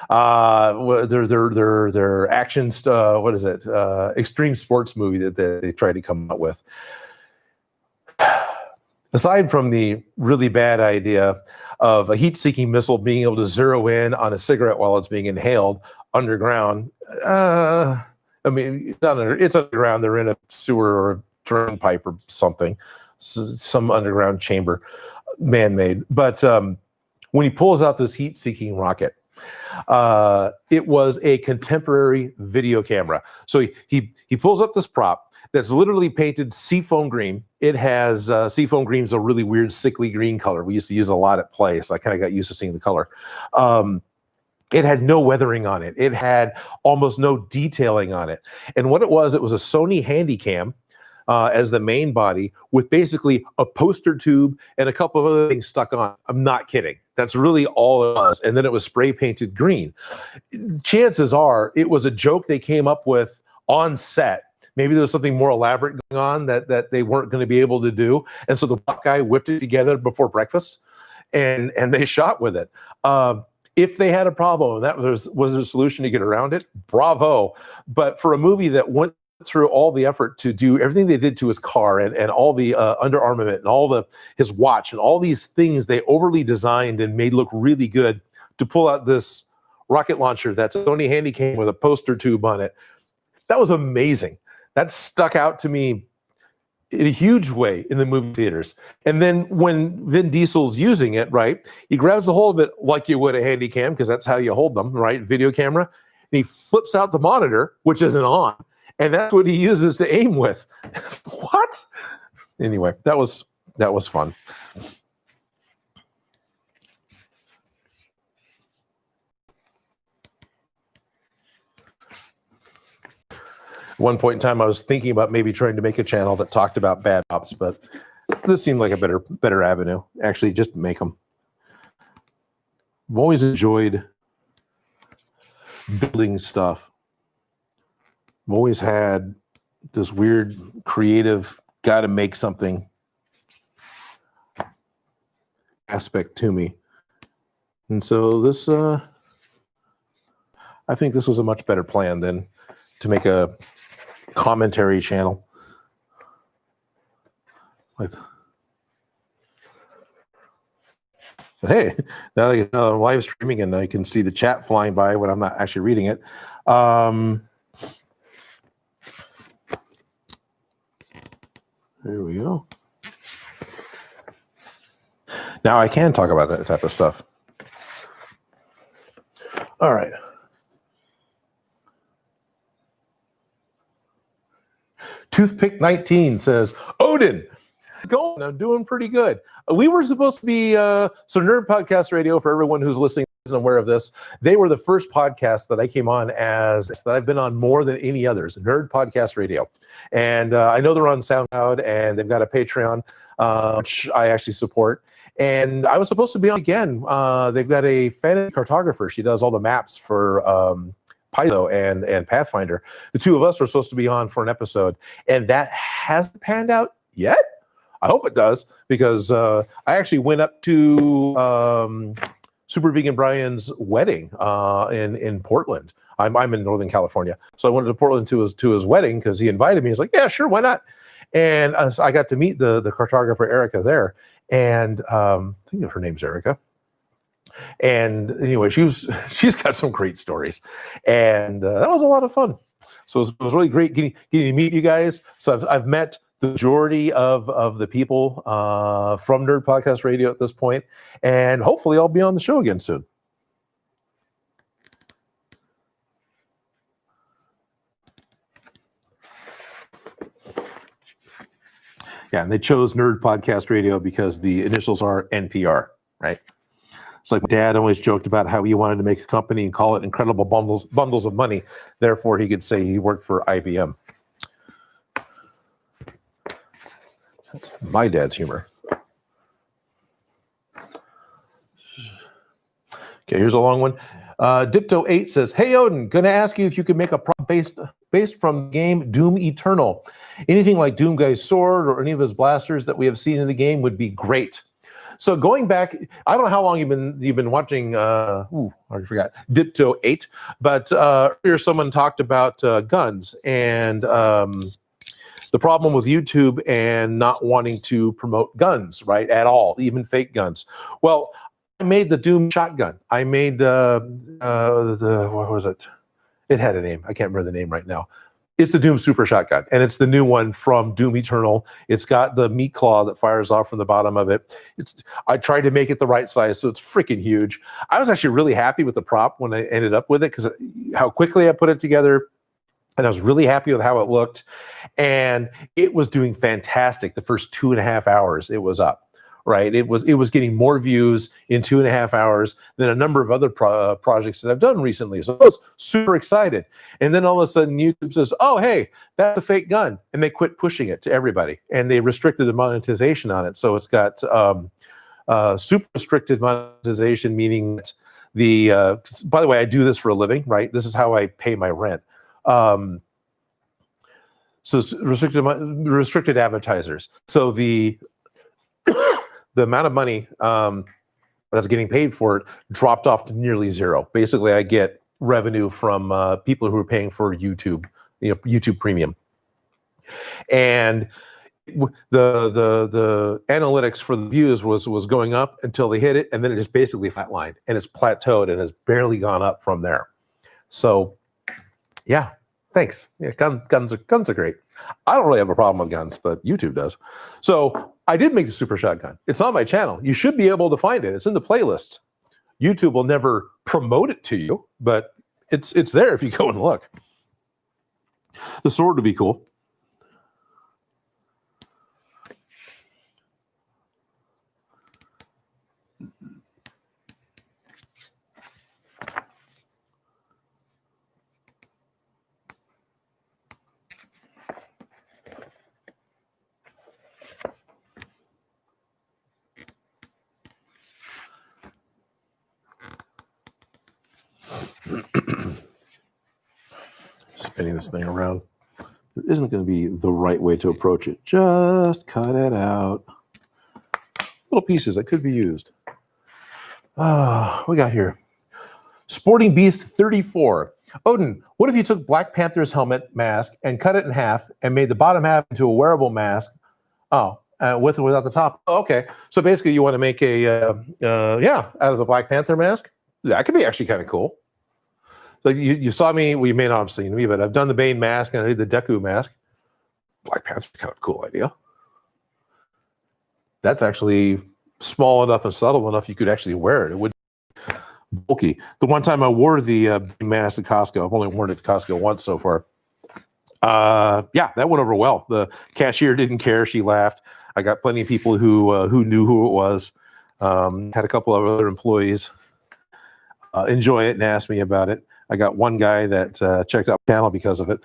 Their action, what is it? Extreme sports movie that they tried to come up with. Aside from the really bad idea of a heat-seeking missile being able to zero in on a cigarette while it's being inhaled underground, I mean, it's underground. They're in a sewer or a drain pipe or something, some underground chamber, man-made. But when he pulls out this heat-seeking rocket, it was a contemporary video camera. So he pulls up this prop that's literally painted seafoam green. It has seafoam green is a really weird, sickly green color. We used to use a lot at play, so I kind of got used to seeing the color. It had no weathering on it. It had almost no detailing on it. And what it was a Sony Handycam as the main body with basically a poster tube and a couple of other things stuck on. I'm not kidding. That's really all it was. And then it was spray painted green. Chances are it was a joke they came up with on set. Maybe there was something more elaborate going on that they weren't going to be able to do. And so the guy whipped it together before breakfast and they shot with it. If they had a problem and that was a solution to get around it, bravo. But for a movie that went through all the effort to do everything they did to his car and all the underarmament and all his watch and all these things they overly designed and made look really good to pull out this rocket launcher that's a Sony Handycam with a poster tube on it. That was amazing. That stuck out to me in a huge way in the movie theaters. And then when Vin Diesel's using it, right, he grabs a hold of it like you would a Handycam, because that's how you hold them, right, video camera, and he flips out the monitor, which isn't on, and that's what he uses to aim with. What? Anyway, that was fun. One point in time, I was thinking about maybe trying to make a channel that talked about bad props, but this seemed like a better avenue. Actually, just make them. I've always enjoyed building stuff. I've always had this weird, creative, got to make something aspect to me. And so this, I think this was a much better plan than to make a commentary channel. But hey, now that I'm live streaming and I can see the chat flying by when I'm not actually reading it. There we go. Now I can talk about that type of stuff. All right. Toothpick 19 says, Odin, going, I'm doing pretty good. We were supposed to be, so Nerd Podcast Radio, for everyone who's listening and aware of this, they were the first podcast that I came on that I've been on more than any others, Nerd Podcast Radio. And I know they're on SoundCloud and they've got a Patreon, which I actually support. And I was supposed to be on again. They've got a fantasy cartographer. She does all the maps for Paizo and Pathfinder. The two of us were supposed to be on for an episode, and that hasn't panned out yet. I hope it does, because I actually went up to Super Vegan Brian's wedding in Portland. I'm in Northern California, so I went to Portland to his wedding because he invited me. He's like, yeah, sure, why not? And so I got to meet the cartographer Erica there, and I think her name's Erica. And anyway, she's got some great stories, and that was a lot of fun. So it was really great getting to meet you guys. So I've met the majority of the people from Nerd Podcast Radio at this point, and hopefully I'll be on the show again soon. Yeah, and they chose Nerd Podcast Radio because the initials are NPR, right? It's like my dad always joked about how he wanted to make a company and call it Incredible Bundles of Money. Therefore, he could say he worked for IBM. That's my dad's humor. Okay, here's a long one. Dipto8 says, "Hey Odin, gonna ask you if you could make a prop based from the game Doom Eternal. Anything like Doom Guy's sword or any of his blasters that we have seen in the game would be great." So going back, I don't know how long you've been watching. I forgot Dipto8, but earlier someone talked about guns and the problem with YouTube and not wanting to promote guns, right, at all, even fake guns. Well, I made the Doom shotgun. I made the what was it? It had a name. I can't remember the name right now. It's the Doom Super Shotgun, and it's the new one from Doom Eternal. It's got the meat claw that fires off from the bottom of it. I tried to make it the right size, so it's freaking huge. I was actually really happy with the prop when I ended up with it because how quickly I put it together, and I was really happy with how it looked. And it was doing fantastic. The first 2.5 hours, it was up. Right, it was getting more views in 2.5 hours than a number of other projects that I've done recently. So I was super excited. And then all of a sudden YouTube says, "Oh, hey, that's a fake gun," and they quit pushing it to everybody, and they restricted the monetization on it. So it's got super restricted monetization, meaning that by the way, I do this for a living, right? This is how I pay my rent. So restricted advertisers. So the amount of money that's getting paid for it dropped off to nearly zero. Basically, I get revenue from people who are paying for YouTube, YouTube Premium, and the analytics for the views was going up until they hit it, and then it just basically flatlined, and it's plateaued and has barely gone up from there. So, yeah, thanks. Yeah, guns are great. I don't really have a problem with guns, but YouTube does. So I did make the Super Shotgun. It's on my channel. You should be able to find it. It's in the playlists. YouTube will never promote it to you, but it's there if you go and look. The sword would be cool. Spinning this thing around. There isn't going to be the right way to approach it. Just cut it out. Little pieces that could be used. We got here. Sporting Beast 34. Odin, what if you took Black Panther's helmet mask and cut it in half and made the bottom half into a wearable mask? With or without the top. Oh, okay. So basically you want to make a, out of the Black Panther mask? That could be actually kind of cool. So you saw me, well, you may not have seen me, but I've done the Bane mask and I did the Deku mask. Black Panther's kind of a cool idea. That's actually small enough and subtle enough you could actually wear it. It would be bulky. The one time I wore the mask at Costco, I've only worn it at Costco once so far. That went over well. The cashier didn't care. She laughed. I got plenty of people who knew who it was. Had a couple of other employees enjoy it and ask me about it. I got one guy that checked out my channel because of it.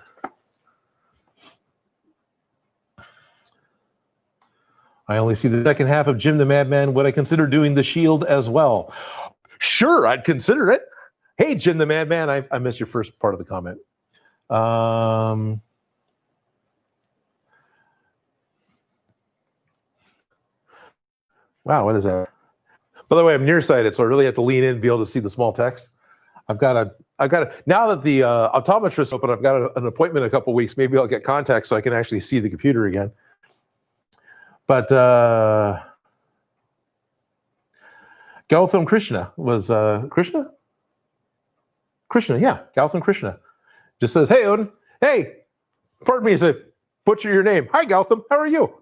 I only see the second half of Jim the Madman. Would I consider doing the Shield as well? Sure, I'd consider it. Hey, Jim the Madman, I missed your first part of the comment. Wow, what is that? By the way, I'm nearsighted, so I really have to lean in and be able to see the small text. I've got to, now that the optometrist is open, I've got an appointment in a couple weeks. Maybe I'll get contacts so I can actually see the computer again. But Gautam Krishna was Krishna, yeah, Gautam Krishna just says, "Hey Odin, Hey, pardon me as I butcher your name. Hi, Gautam. How are you?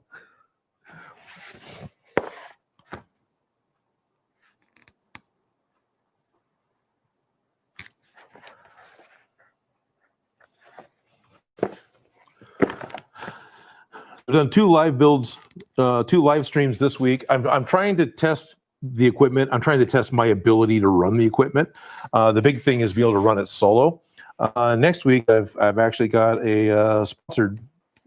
I've done 2 live builds, 2 live streams this week. I'm trying to test the equipment. I'm trying to test my ability to run the equipment. The big thing is be able to run it solo. Next week, I've actually got a sponsored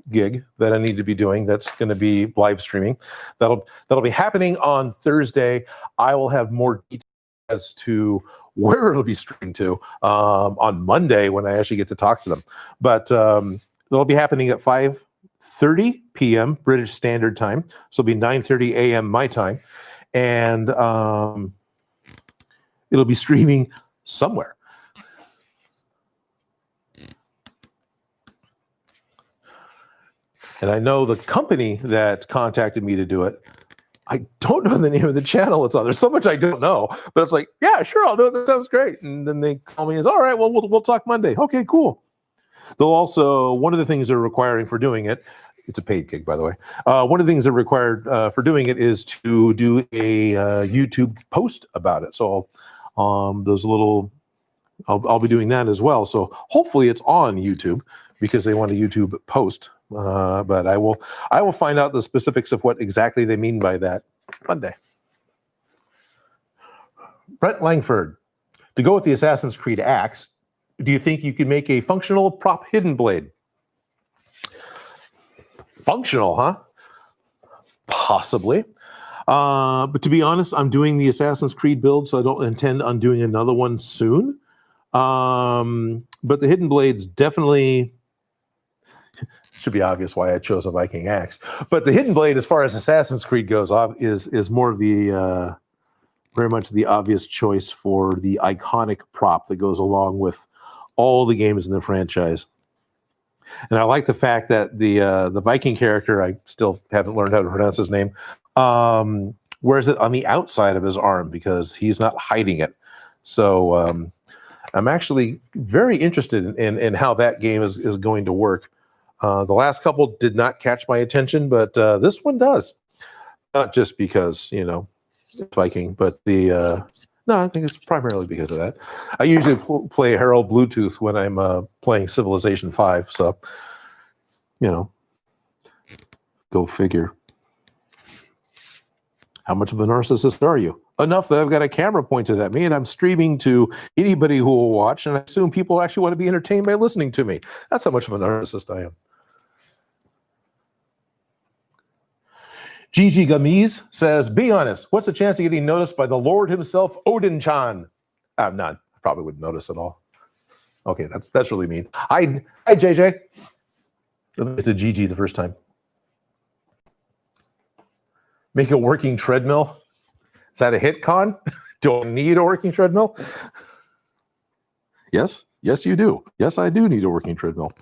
gig that I need to be doing. That's going to be live streaming. That'll be happening on Thursday. I will have more details as to where it'll be streamed to on Monday when I actually get to talk to them. But it'll be happening at 5:30 p.m. British Standard Time. So it'll be 9:30 a.m. my time. And it'll be streaming somewhere. And I know the company that contacted me to do it. I don't know the name of the channel it's on. There's so much I don't know. But it's like, yeah, sure, I'll do it. That sounds great. And then they call me as, all right, well, we'll talk Monday. Okay, cool. They'll also, one of the things they're requiring for doing it, it's a paid gig, by the way. One of the things they're required for doing it is to do a YouTube post about it. So those little, I'll be doing that as well. So hopefully it's on YouTube because they want a YouTube post. But I will find out the specifics of what exactly they mean by that Monday. Brett Langford, to go with the Assassin's Creed axe, do you think you could make a functional prop hidden blade? Functional, huh? Possibly. But to be honest, I'm doing the Assassin's Creed build, so I don't intend on doing another one soon. But the hidden blades definitely should be obvious why I chose a Viking axe. But the hidden blade, as far as Assassin's Creed goes, is more of the very much the obvious choice for the iconic prop that goes along with all the games in the franchise. And I like the fact that the Viking character, I still haven't learned how to pronounce his name, wears it on the outside of his arm because he's not hiding it. So I'm actually very interested in how that game is going to work. The last couple did not catch my attention, but this one does. Not just because, it's Viking, but no, I think it's primarily because of that. I usually play Herald Bluetooth when I'm playing Civilization 5, so, go figure. How much of a narcissist are you? Enough that I've got a camera pointed at me and I'm streaming to anybody who will watch, and I assume people actually want to be entertained by listening to me. That's how much of a narcissist I am. Gigi Gamiz says, be honest, what's the chance of getting noticed by the Lord himself, Odin-chan? None. I probably wouldn't notice at all. Okay, that's really mean. Hi, JJ. It's a Gigi the first time. Make a working treadmill? Is that a hit con? Do I need a working treadmill? Yes, you do. Yes, I do need a working treadmill.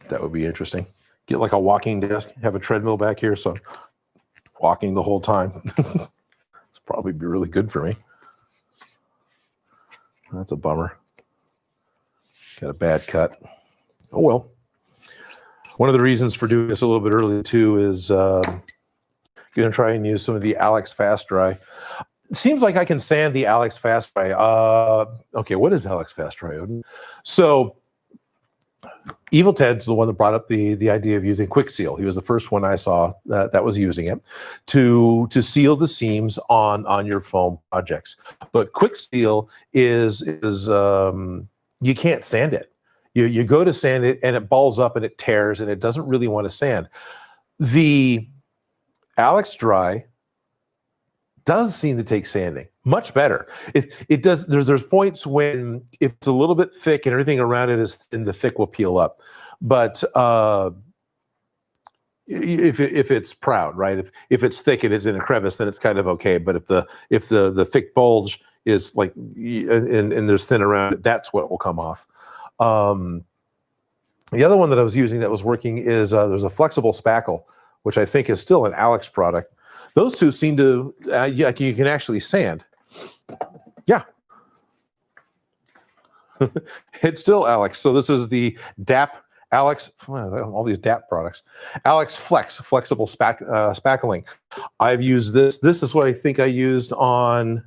That would be interesting. Get like a walking desk, have a treadmill back here, so I'm walking the whole time. It's probably be really good for me. That's a bummer. Got a bad cut. Oh well. One of the reasons for doing this a little bit early too is going to try and use some of the Alex Fast Dry. Seems like I can sand the Alex Fast Dry. Okay, what is Alex Fast Dry, Odin? So Evil Ted's the one that brought up the idea of using Quick Seal. He was the first one I saw that was using it to seal the seams on your foam projects. But Quick Seal is you can't sand it. You go to sand it and it balls up and it tears and it doesn't really want to sand. The Alex Dry does seem to take sanding much better. It does. There's points when if it's a little bit thick and everything around it is thin, the thick will peel up. But if it's proud, right? If it's thick and it's in a crevice, then it's kind of okay. But if the thick bulge is like and there's thin around it, that's what will come off. The other one that I was using that was working is there's a flexible spackle, which I think is still an Alex product. Those two seem to, yeah, you can actually sand. Yeah. It's still Alex. So this is the DAP Alex, all these DAP products. Alex Flex, flexible spackling. I've used this. This is what I think I used on,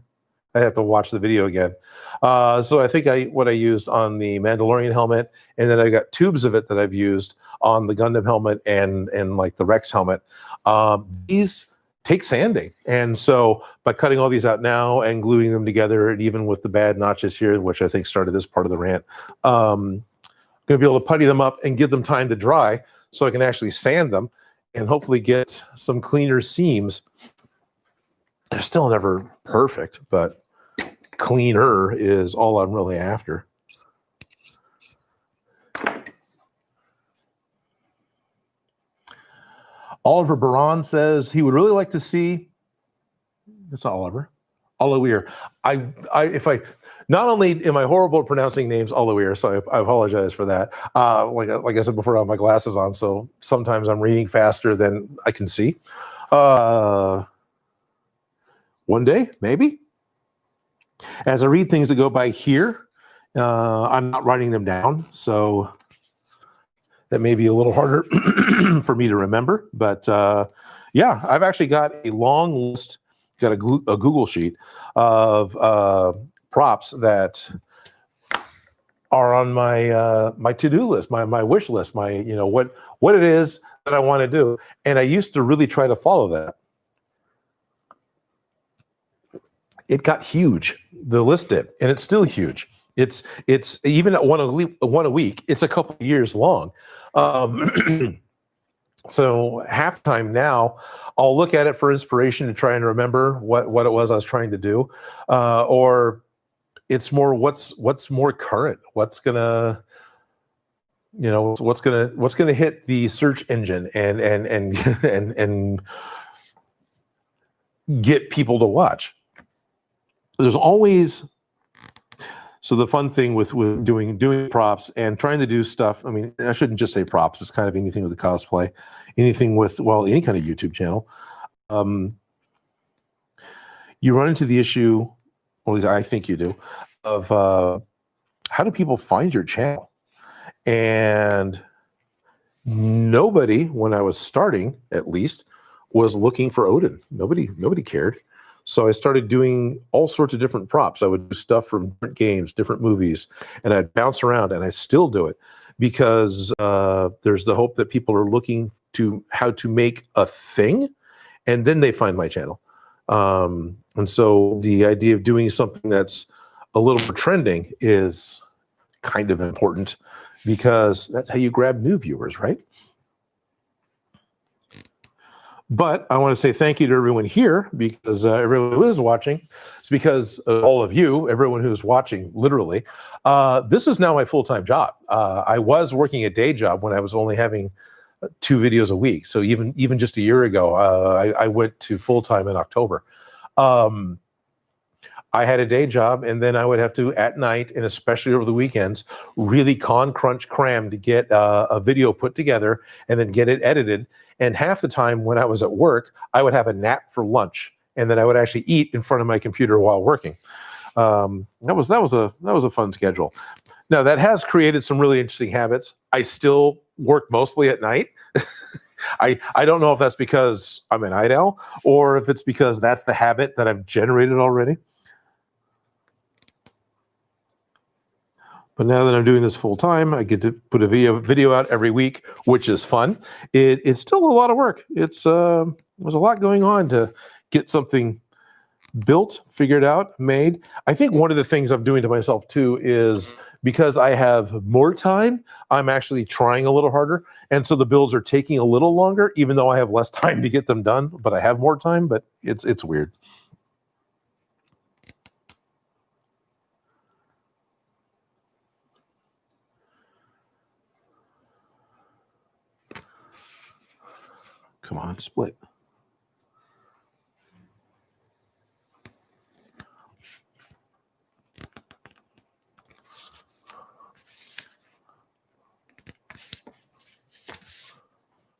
I have to watch the video again. So I think what I used on the Mandalorian helmet, and then I got tubes of it that I've used on the Gundam helmet and like the Rex helmet. These take sanding, and so by cutting all these out now and gluing them together, and even with the bad notches here, which I think started this part of the rant, I'm going to be able to putty them up and give them time to dry, so I can actually sand them and hopefully get some cleaner seams. They're still never perfect, but cleaner is all I'm really after. Oliver Baron says he would really like to see. It's Oliver. Oliver. If I not only am I horrible at pronouncing names, Oliver, so I apologize for that. Like I said before, I have my glasses on, so sometimes I'm reading faster than I can see. One day, maybe. As I read things that go by here, I'm not writing them down, so that may be a little harder for me to remember. But yeah, I've actually got a long list, got a Google sheet of props that are on my my to-do list, my wish list, my what it is that I want to do. And I used to really try to follow that. It got huge. The list did, and it's still huge. It's even at one a week. It's a couple of years long. So half time now, I'll look at it for inspiration to try and remember what it was I was trying to do, or it's more what's more current. What's gonna hit the search engine and get people to watch. There's always, so the fun thing with doing props and trying to do stuff, I mean, I shouldn't just say props, it's kind of anything with the cosplay, anything with, well, any kind of YouTube channel. You run into the issue, or at least I think you do, of how do people find your channel? And nobody, when I was starting at least, was looking for Odin. Nobody cared. So I started doing all sorts of different props. I would do stuff from different games, different movies, and I'd bounce around, and I still do it because there's the hope that people are looking to how to make a thing, and then they find my channel. And so the idea of doing something that's a little more trending is kind of important because that's how you grab new viewers, right? But I want to say thank you to everyone here because everyone who is watching. It's because all of you, everyone who's watching, literally. This is now my full-time job. I was working a day job when I was only having 2 videos a week. So even just a year ago, I went to full-time in October. I had a day job, and then I would have to, at night, and especially over the weekends, really crunch cram to get a video put together and then get it edited. And half the time when I was at work, I would have a nap for lunch, and then I would actually eat in front of my computer while working. That was a fun schedule. Now that has created some really interesting habits. I still work mostly at night. I don't know if that's because I'm a night owl or if it's because that's the habit that I've generated already. But now that I'm doing this full time, I get to put a video out every week, which is fun. It's still a lot of work. There's a lot going on to get something built, figured out, made. I think one of the things I'm doing to myself too is because I have more time, I'm actually trying a little harder. And so the builds are taking a little longer, even though I have less time to get them done, but I have more time, but it's weird. Come on, split.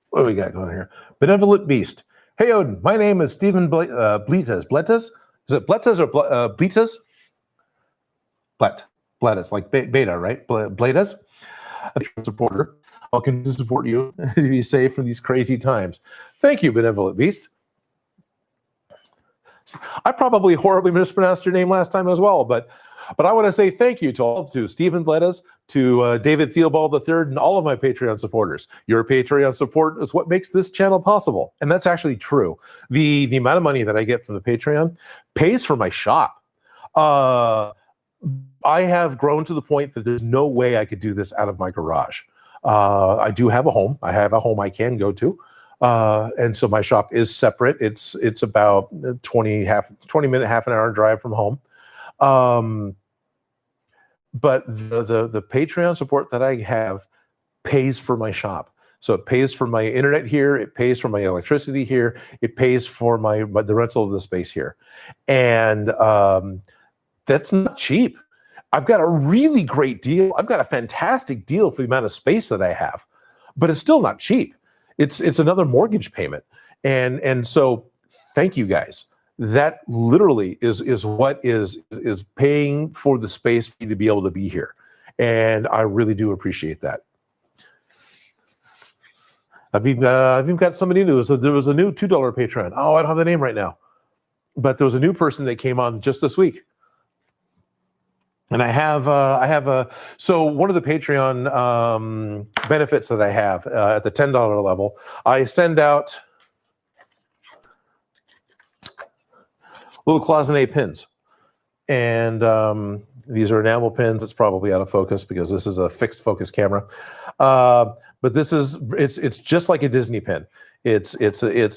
What do we got going here? Benevolent Beast. Hey, Odin, my name is Stephen Bletas. Bletas? Is it Bletas or Bletas? Bletas, like beta, right? Bletas? A supporter. I'll continue to support you to be safe for these crazy times. Thank you, Benevolent Beast. I probably horribly mispronounced your name last time as well, but I want to say thank you to Stephen Bletas, to David Theobald III, and all of my Patreon supporters. Your Patreon support is what makes this channel possible, and that's actually true. The amount of money that I get from the Patreon pays for my shop. I have grown to the point that there's no way I could do this out of my garage. I do have a home. I have a home I can go to. And so my shop is separate. It's about 20 minute, half an hour drive from home. But the Patreon support that I have pays for my shop. So it pays for my internet here. It pays for my electricity here. It pays for the rental of the space here. And that's not cheap. I've got a really great deal. I've got a fantastic deal for the amount of space that I have, but it's still not cheap. It's another mortgage payment. And so thank you guys. That literally is what is paying for the space for you to be able to be here. And I really do appreciate that. I've even got somebody new. So there was a new $2 Patreon. Oh, I don't have the name right now. But there was a new person that came on just this week. And I have so one of the Patreon benefits that I have at the $10 level, I send out little cloisonné pins. And these are enamel pins. It's probably out of focus because this is a fixed focus camera. But this is, it's just like a Disney pin. It's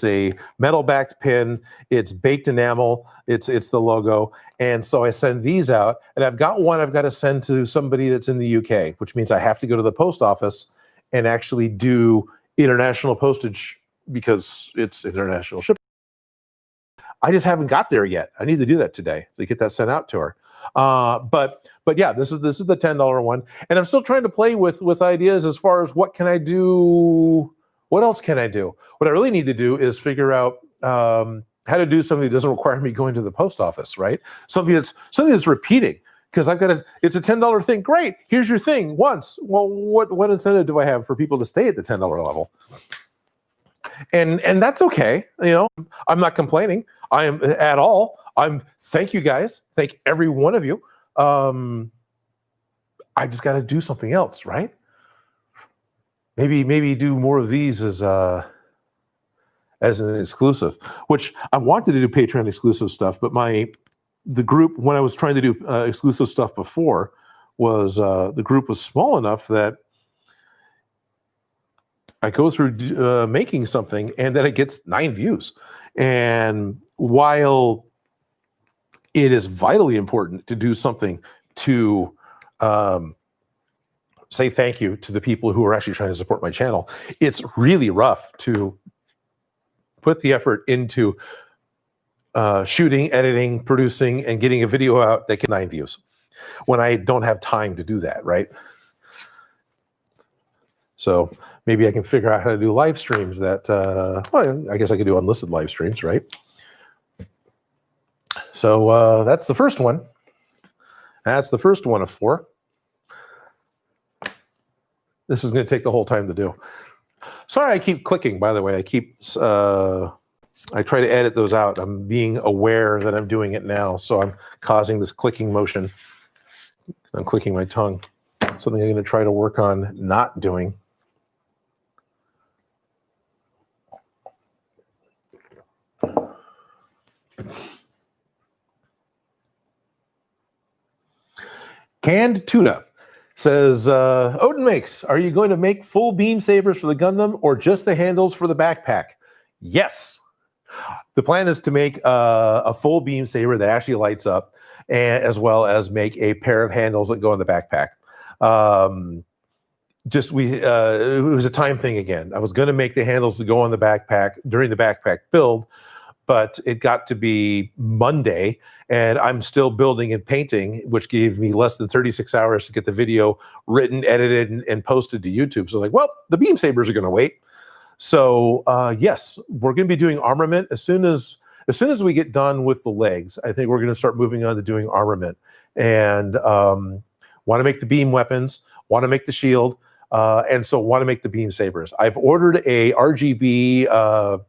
a metal backed pin. It's baked enamel. It's the logo. And so I send these out, and I've got one I've got to send to somebody that's in the UK, which means I have to go to the post office and actually do international postage because it's international shipping. I just haven't got there yet. I need to do that today to get that sent out to her. But yeah, this is the $10 one, and I'm still trying to play with ideas as far as what can I do. What else can I do? What I really need to do is figure out how to do something that doesn't require me going to the post office, right? Something that's repeating, because it's a $10 thing. Great, here's your thing once. Well, what incentive do I have for people to stay at the $10 level? And that's okay. You know, I'm not complaining. I am at all. Thank you guys. Thank every one of you. I just got to do something else, right? Maybe do more of these as an exclusive, which I wanted to do Patreon exclusive stuff, but the group, when I was trying to do exclusive stuff before, was the group was small enough that I go through making something and then it gets 9 views. And while it is vitally important to do something to say thank you to the people who are actually trying to support my channel, it's really rough to put the effort into shooting, editing, producing, and getting a video out that gets 9 views when I don't have time to do that, right? So maybe I can figure out how to do live streams that, well, I guess I could do unlisted live streams, right? So that's the first one. That's the first one of 4. This is going to take the whole time to do. Sorry, I keep clicking, by the way. I try to edit those out. I'm being aware that I'm doing it now, so I'm causing this clicking motion. I'm clicking my tongue. Something I'm going to try to work on not doing. Canned Tuna says, Odin Makes, are you going to make full beam sabers for the Gundam or just the handles for the backpack? Yes. The plan is to make a full beam saber that actually lights up, and as well as make a pair of handles that go in the backpack. It was a time thing again. I was going to make the handles to go on the backpack during the backpack build, but it got to be Monday, and I'm still building and painting, which gave me less than 36 hours to get the video written, edited, and posted to YouTube. So I was like, well, the beam sabers are going to wait. So yes, we're going to be doing armament as soon as we get done with the legs. I think we're going to start moving on to doing armament, and want to make the beam weapons, want to make the shield, and so want to make the beam sabers. I've ordered a RGB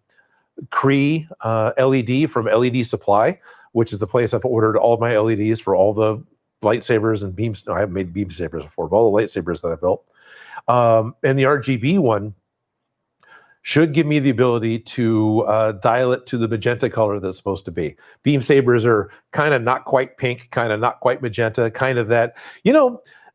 Cree LED from LED Supply, which is the place I've ordered all of my LEDs for all the lightsabers and beams. No, I haven't made beam sabers before, but all the lightsabers that I built. And the RGB one should give me the ability to dial it to the magenta color that's supposed to be. Beam sabers are kind of not quite pink, kind of not quite magenta, kind of that,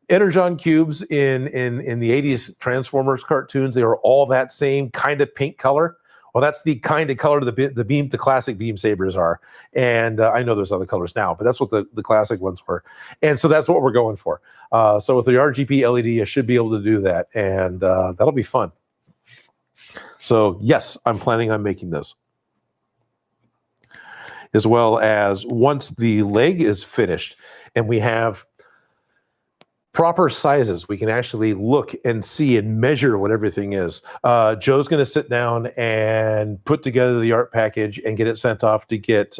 Energon cubes in the 80s Transformers cartoons, they were all that same kind of pink color. Well, that's the kind of color the classic beam sabers are. And I know there's other colors now, but that's what the classic ones were. And so that's what we're going for. So with the RGB LED, I should be able to do that. And that'll be fun. So yes, I'm planning on making this. As well as once the leg is finished and we have proper sizes, we can actually look and see and measure what everything is. Joe's going to sit down and put together the art package and get it sent off to get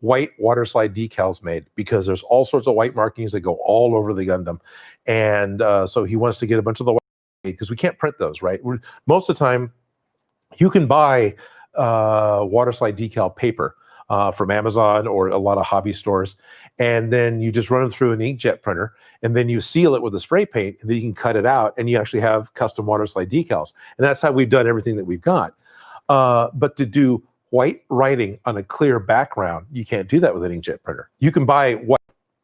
white water slide decals made, because there's all sorts of white markings that go all over the Gundam. And so he wants to get a bunch of the white, because we can't print those, right? Most of the time, you can buy water slide decal paper from Amazon or a lot of hobby stores, and then you just run them through an inkjet printer, and then you seal it with a spray paint, and then you can cut it out, and you actually have custom water slide decals. And that's how we've done everything that we've got. But to do white writing on a clear background, you can't do that with an inkjet printer. You can buy white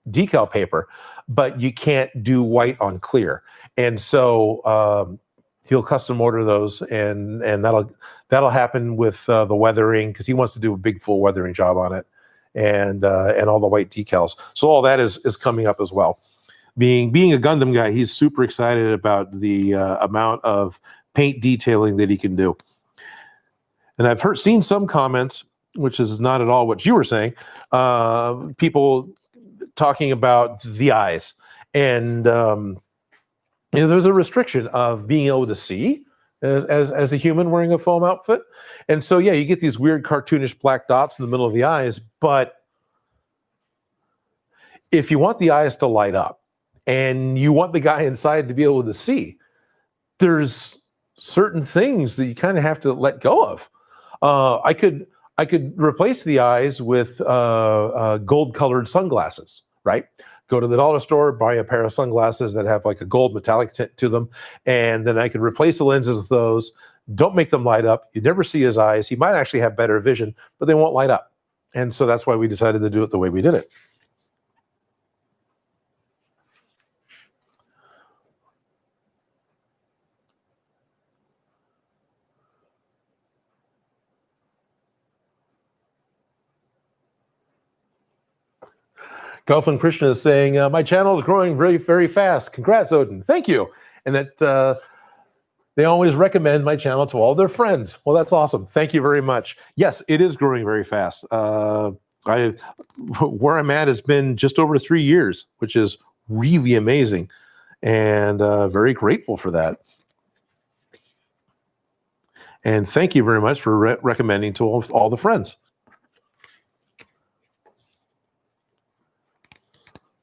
decal paper, but you can't do white on clear. And so he'll custom order those, and that'll happen with the weathering, because he wants to do a big full weathering job on it, and all the white decals. So all that is coming up as well. Being a Gundam guy, he's super excited about the amount of paint detailing that he can do. And I've seen some comments, which is not at all what you were saying, people talking about the eyes, and there's a restriction of being able to see as a human wearing a foam outfit. And so, yeah, you get these weird cartoonish black dots in the middle of the eyes, but if you want the eyes to light up and you want the guy inside to be able to see, there's certain things that you kind of have to let go of. I could replace the eyes with gold-colored sunglasses, right? Go to the dollar store, buy a pair of sunglasses that have like a gold metallic tint to them, and then I could replace the lenses with those. Don't make them light up. You never see his eyes. He might actually have better vision, but they won't light up. And so that's why we decided to do it the way we did it. Golfin Krishna is saying, my channel is growing very, very fast. Congrats, Odin. Thank you. And that they always recommend my channel to all their friends. Well, that's awesome. Thank you very much. Yes, it is growing very fast. Where I'm at has been just over 3 years, which is really amazing, and very grateful for that. And thank you very much for recommending to all the friends.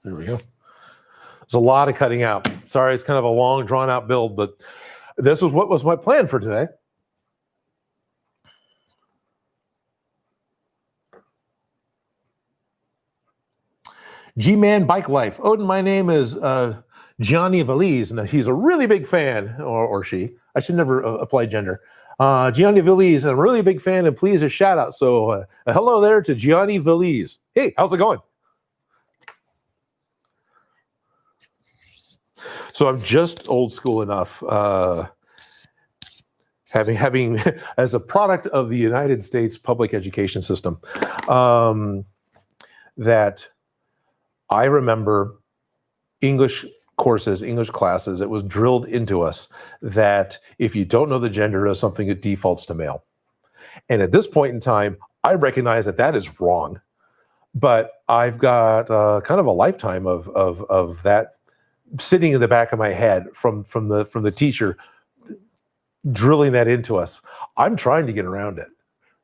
There we go. There's a lot of cutting out. Sorry, it's kind of a long, drawn-out build, but this is what was my plan for today. G-Man Bike Life. Odin, my name is Gianni Valise. Now, he's a really big fan, or she. I should never apply gender. Gianni Valise, I'm a really big fan, and please a shout out. So hello there to Gianni Valise. Hey, how's it going? So I'm just old school enough, having as a product of the United States public education system, that I remember English courses, English classes, it was drilled into us that if you don't know the gender of something, it defaults to male. And at this point in time, I recognize that that is wrong, but I've got kind of a lifetime of that sitting in the back of my head from the teacher, drilling that into us. I'm trying to get around it.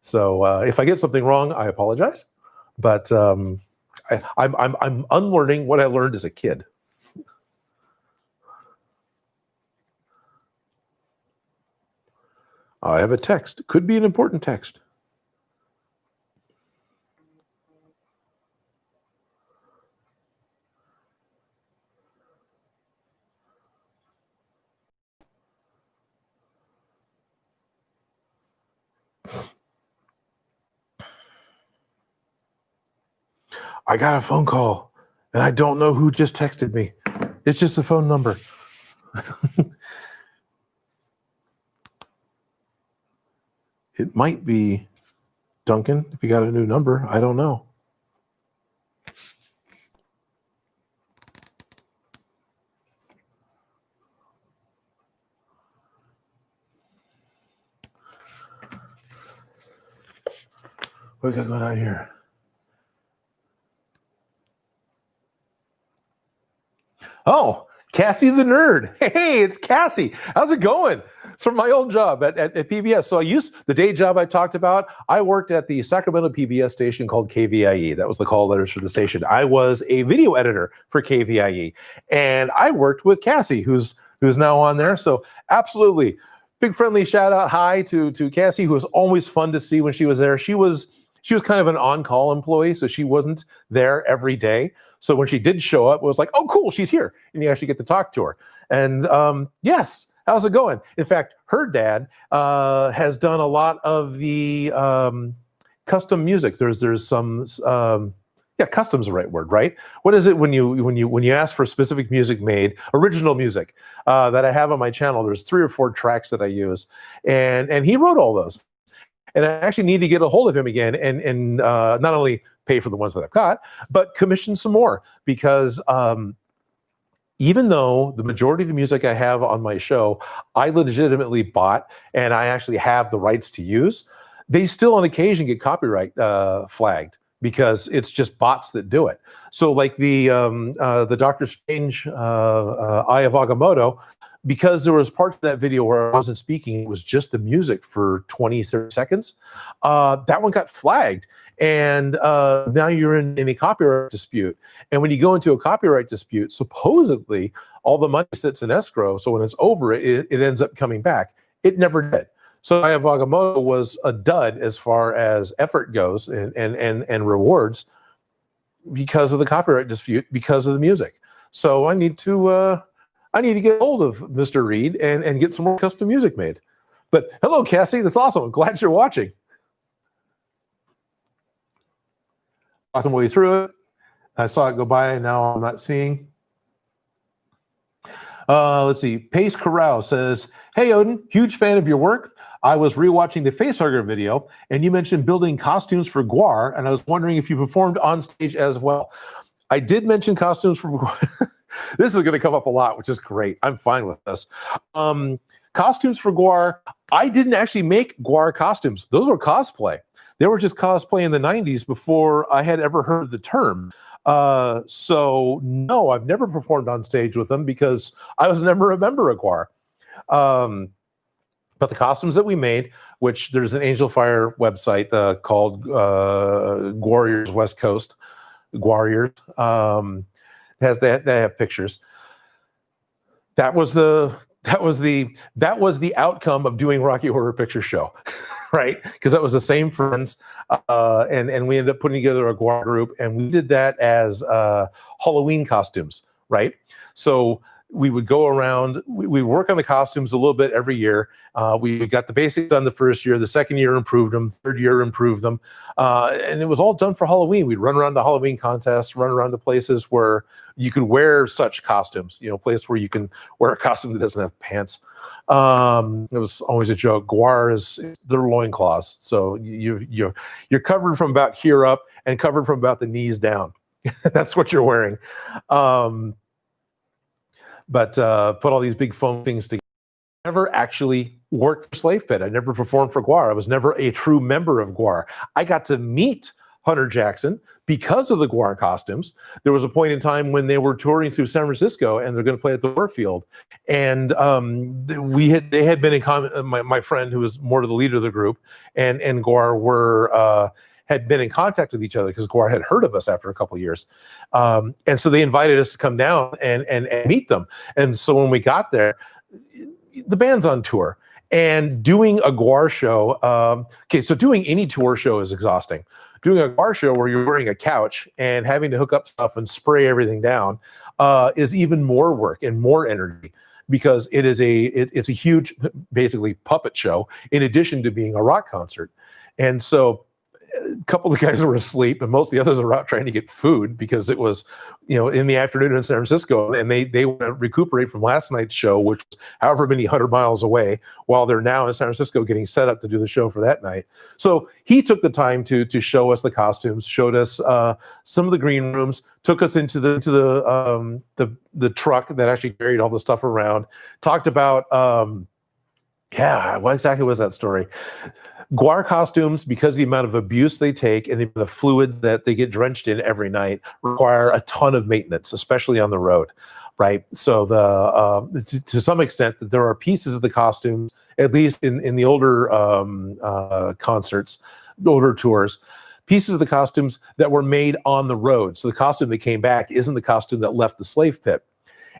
So if I get something wrong, I apologize. But I'm unlearning what I learned as a kid. I have a text. Could be an important text. I got a phone call, and I don't know who just texted me. It's just a phone number. It might be Duncan, if you got a new number. I don't know. What we got going on here? Oh, Cassie the nerd. Hey, it's Cassie. How's it going? It's from my old job at PBS. So I used the day job I talked about. I worked at the Sacramento PBS station called KVIE. That was the call letters for the station. I was a video editor for KVIE, and I worked with Cassie, who's now on there. So absolutely, big friendly shout out, hi to Cassie, who was always fun to see when she was there. She was kind of an on-call employee, so she wasn't there every day. So when she did show up, it was like, oh, cool, she's here. And you actually get to talk to her. And yes, how's it going? In fact, her dad has done a lot of the custom music. There's some, custom's the right word, right? What is it when you ask for specific music made, original music that I have on my channel? There's 3 or 4 tracks that I use. And he wrote all those. And I actually need to get a hold of him again and not only pay for the ones that I've got, but commission some more, because even though the majority of the music I have on my show, I legitimately bought and I actually have the rights to use, they still on occasion get copyright flagged because it's just bots that do it. So like the Doctor Strange Eye of Agamotto, because there was parts of that video where I wasn't speaking, it was just the music for 20, 30 seconds. That one got flagged. And now you're in a copyright dispute. And when you go into a copyright dispute, supposedly all the money sits in escrow. So when it's over, it ends up coming back. It never did. So Eye of Agamotto was a dud as far as effort goes and rewards because of the copyright dispute, because of the music. So I need to get hold of Mr. Reed and get some more custom music made. But hello, Cassie. That's awesome. I'm glad you're watching. Walking my way through it. I saw it go by, and now I'm not seeing. Let's see. Pace Corral says, hey, Odin, huge fan of your work. I was rewatching the Facehugger video, and you mentioned building costumes for Gwar, and I was wondering if you performed on stage as well. I did mention costumes for Gwar. This is going to come up a lot, which is great. I'm fine with this. Costumes for Gwar. I didn't actually make Gwar costumes. Those were cosplay. They were just cosplay in the 90s before I had ever heard the term. So no, I've never performed on stage with them because I was never a member of Gwar. But the costumes that we made, which there's an Angel Fire website called Warriors West Coast, Warriors, they have pictures. That was the outcome of doing Rocky Horror Picture Show, right? Because that was the same friends, and we ended up putting together a Gwar group, and we did that as Halloween costumes, right? So we would go around, we work on the costumes a little bit every year. We got the basics done the first year, the second year improved them, third year improved them. And it was all done for Halloween. We'd run around to Halloween contests, run around to places where you could wear such costumes, you know, place where you can wear a costume that doesn't have pants. It was always a joke. Gwar is their loincloths. So you're covered from about here up and covered from about the knees down. That's what you're wearing. But put all these big foam things together. I never actually worked for Slave Pit. I never performed for Gwar. I was never a true member of Gwar. I got to meet Hunter Jackson because of the Guar costumes. There was a point in time when they were touring through San Francisco and they're going to play at the Warfield, and they had been in my friend, who was more to the leader of the group, and Guar were had been in contact with each other because Guar had heard of us after a couple of years, and so they invited us to come down and meet them. And so when we got there, the band's on tour. And doing a Guar show, so doing any tour show is exhausting. Doing a Guar show where you're wearing a couch and having to hook up stuff and spray everything down is even more work and more energy, because it's a huge, basically, puppet show in addition to being a rock concert. And so a couple of the guys were asleep, and most of the others were out trying to get food because it was, in the afternoon in San Francisco, and they want to recuperate from last night's show, which was however many 100 miles away, while they're now in San Francisco getting set up to do the show for that night. So he took the time to show us the costumes, showed us some of the green rooms, took us into the truck that actually carried all the stuff around, talked about what exactly was that story? Guar costumes, because of the amount of abuse they take and the amount of fluid that they get drenched in every night, require a ton of maintenance, especially on the road, right? So to some extent, there are pieces of the costumes, at least in the older concerts, older tours, pieces of the costumes that were made on the road. So the costume that came back isn't the costume that left the slave pit.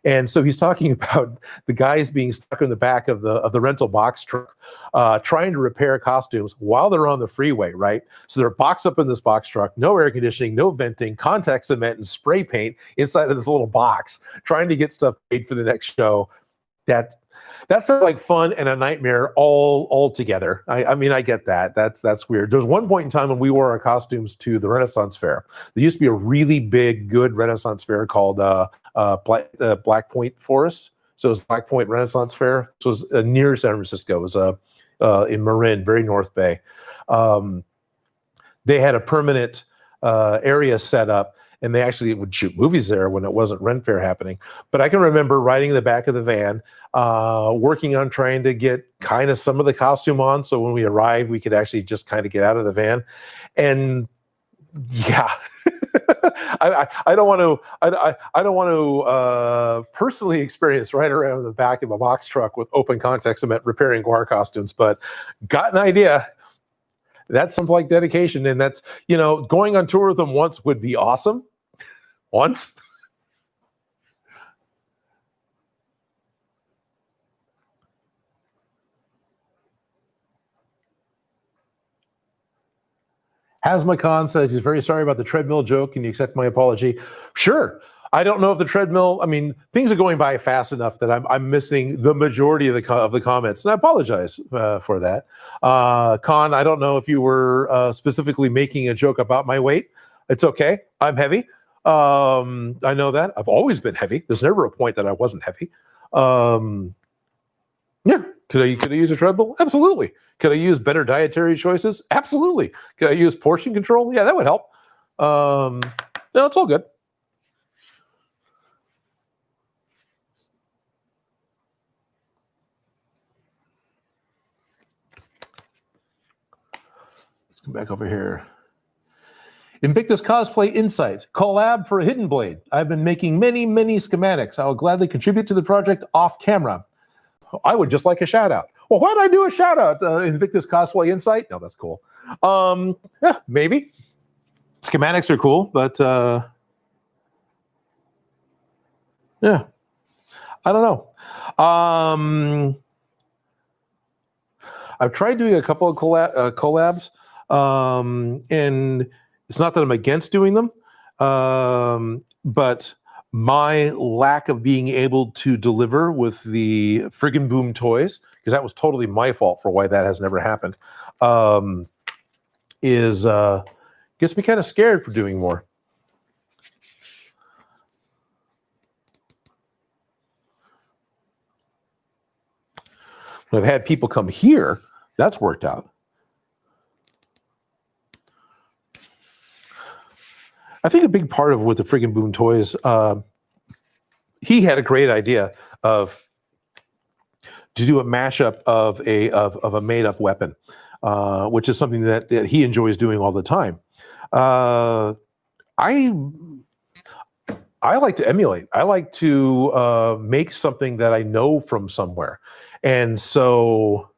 And so he's talking about the guys being stuck in the back of the rental box truck, trying to repair costumes while they're on the freeway, right? So they're boxed up in this box truck, no air conditioning, no venting, contact cement and spray paint inside of this little box, trying to get stuff made for the next show. That's like fun and a nightmare all together. I mean, I get that. That's weird. There was one point in time when we wore our costumes to the Renaissance Fair. There used to be a really big, good Renaissance Fair called Black Point Forest. So it was Black Point Renaissance Fair. So it was near San Francisco. It was in Marin, very North Bay. They had a permanent area set up, and they actually would shoot movies there when it wasn't Ren Fair happening. But I can remember riding in the back of the van, working on trying to get kind of some of the costume on, so when we arrived, we could actually just kind of get out of the van. And yeah, I don't want to personally experience right around the back of a box truck with open contact cement repairing Guar costumes, but got an idea. That sounds like dedication, and that's, going on tour with them once would be awesome. Once. Hasmakhan says he's very sorry about the treadmill joke. Can you accept my apology? Sure. I don't know if the treadmill, things are going by fast enough that I'm missing the majority of the comments, and I apologize for that. Khan, I don't know if you were specifically making a joke about my weight. It's okay. I'm heavy. I know that. I've always been heavy. There's never a point that I wasn't heavy. Yeah. Could I use a treadmill? Absolutely. Could I use better dietary choices? Absolutely. Could I use portion control? Yeah, that would help. No, it's all good. Let's come back over here. Invictus Cosplay Insight, collab for a Hidden Blade. I've been making many, many schematics. I will gladly contribute to the project off camera. I would just like a shout out. Well, why did I do a shout out? Invictus Cosplay Insight? No, that's cool. Yeah, maybe. Schematics are cool, but yeah, I don't know. I've tried doing a couple of collabs, and it's not that I'm against doing them, but my lack of being able to deliver with the friggin' boom toys, because that was totally my fault for why that has never happened, gets me kind of scared for doing more. When I've had people come here, that's worked out. I think a big part of with the friggin' boom toys, he had a great idea to do a mashup of a made up weapon, which is something that he enjoys doing all the time. I like to emulate. I like to make something that I know from somewhere, and so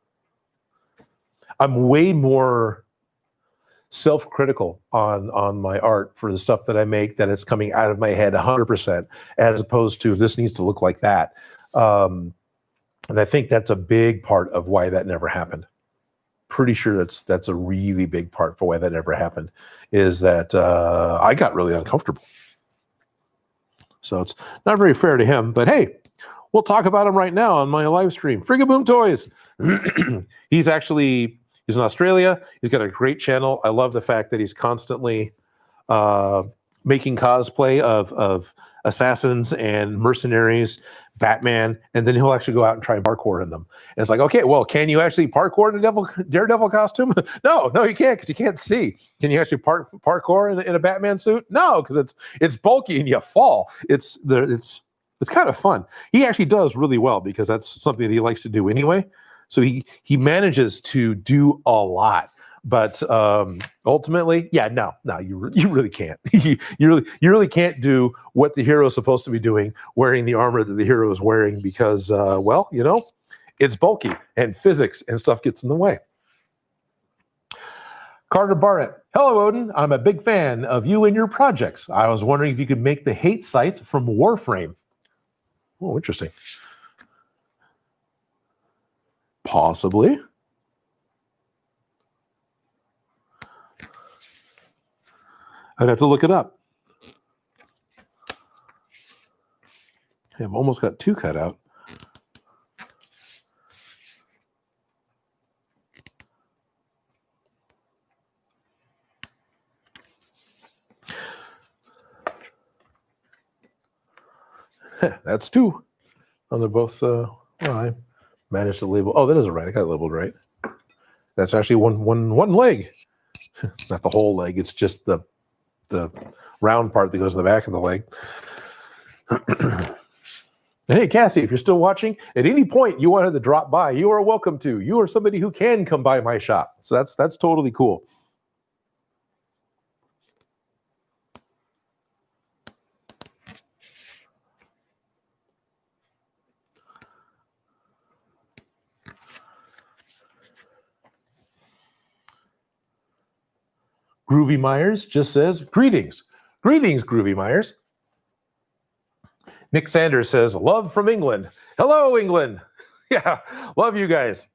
I'm way more self-critical on my art for the stuff that I make, that it's coming out of my head 100%, as opposed to this needs to look like that. And I think that's a big part of why that never happened. Pretty sure that's a really big part for why that never happened, is that I got really uncomfortable. So it's not very fair to him, but hey, we'll talk about him right now on my live stream. Frigaboom Toys. He's in Australia. He's got a great channel. I love the fact that he's constantly making cosplay of assassins and mercenaries, Batman, and then he'll actually go out and try and parkour in them. And it's like, okay, well, can you actually parkour in a Daredevil costume? No, you can't, because you can't see. Can you actually parkour in a Batman suit? No, because it's bulky and you fall. It's kind of fun. He actually does really well, because that's something that he likes to do anyway. So he manages to do a lot. But ultimately, yeah, no, you really can't. you really can't do what the hero is supposed to be doing, wearing the armor that the hero is wearing, because well, it's bulky and physics and stuff gets in the way. Carter Barrett. Hello, Odin. I'm a big fan of you and your projects. I was wondering if you could make the hate scythe from Warframe. Oh, interesting. Possibly. I'd have to look it up. I've almost got two cut out. That's two. Oh, they're both, well, I managed to label. Oh, that isn't right. I got it labeled right. That's actually one leg. Not the whole leg. It's just the round part that goes in the back of the leg. And hey, Cassie, if you're still watching, at any point you wanted to drop by, you are welcome to. You are somebody who can come by my shop. So that's totally cool. Groovy Myers just says, greetings. Greetings, Groovy Myers. Nick Sanders says, love from England. Hello, England. Yeah, love you guys.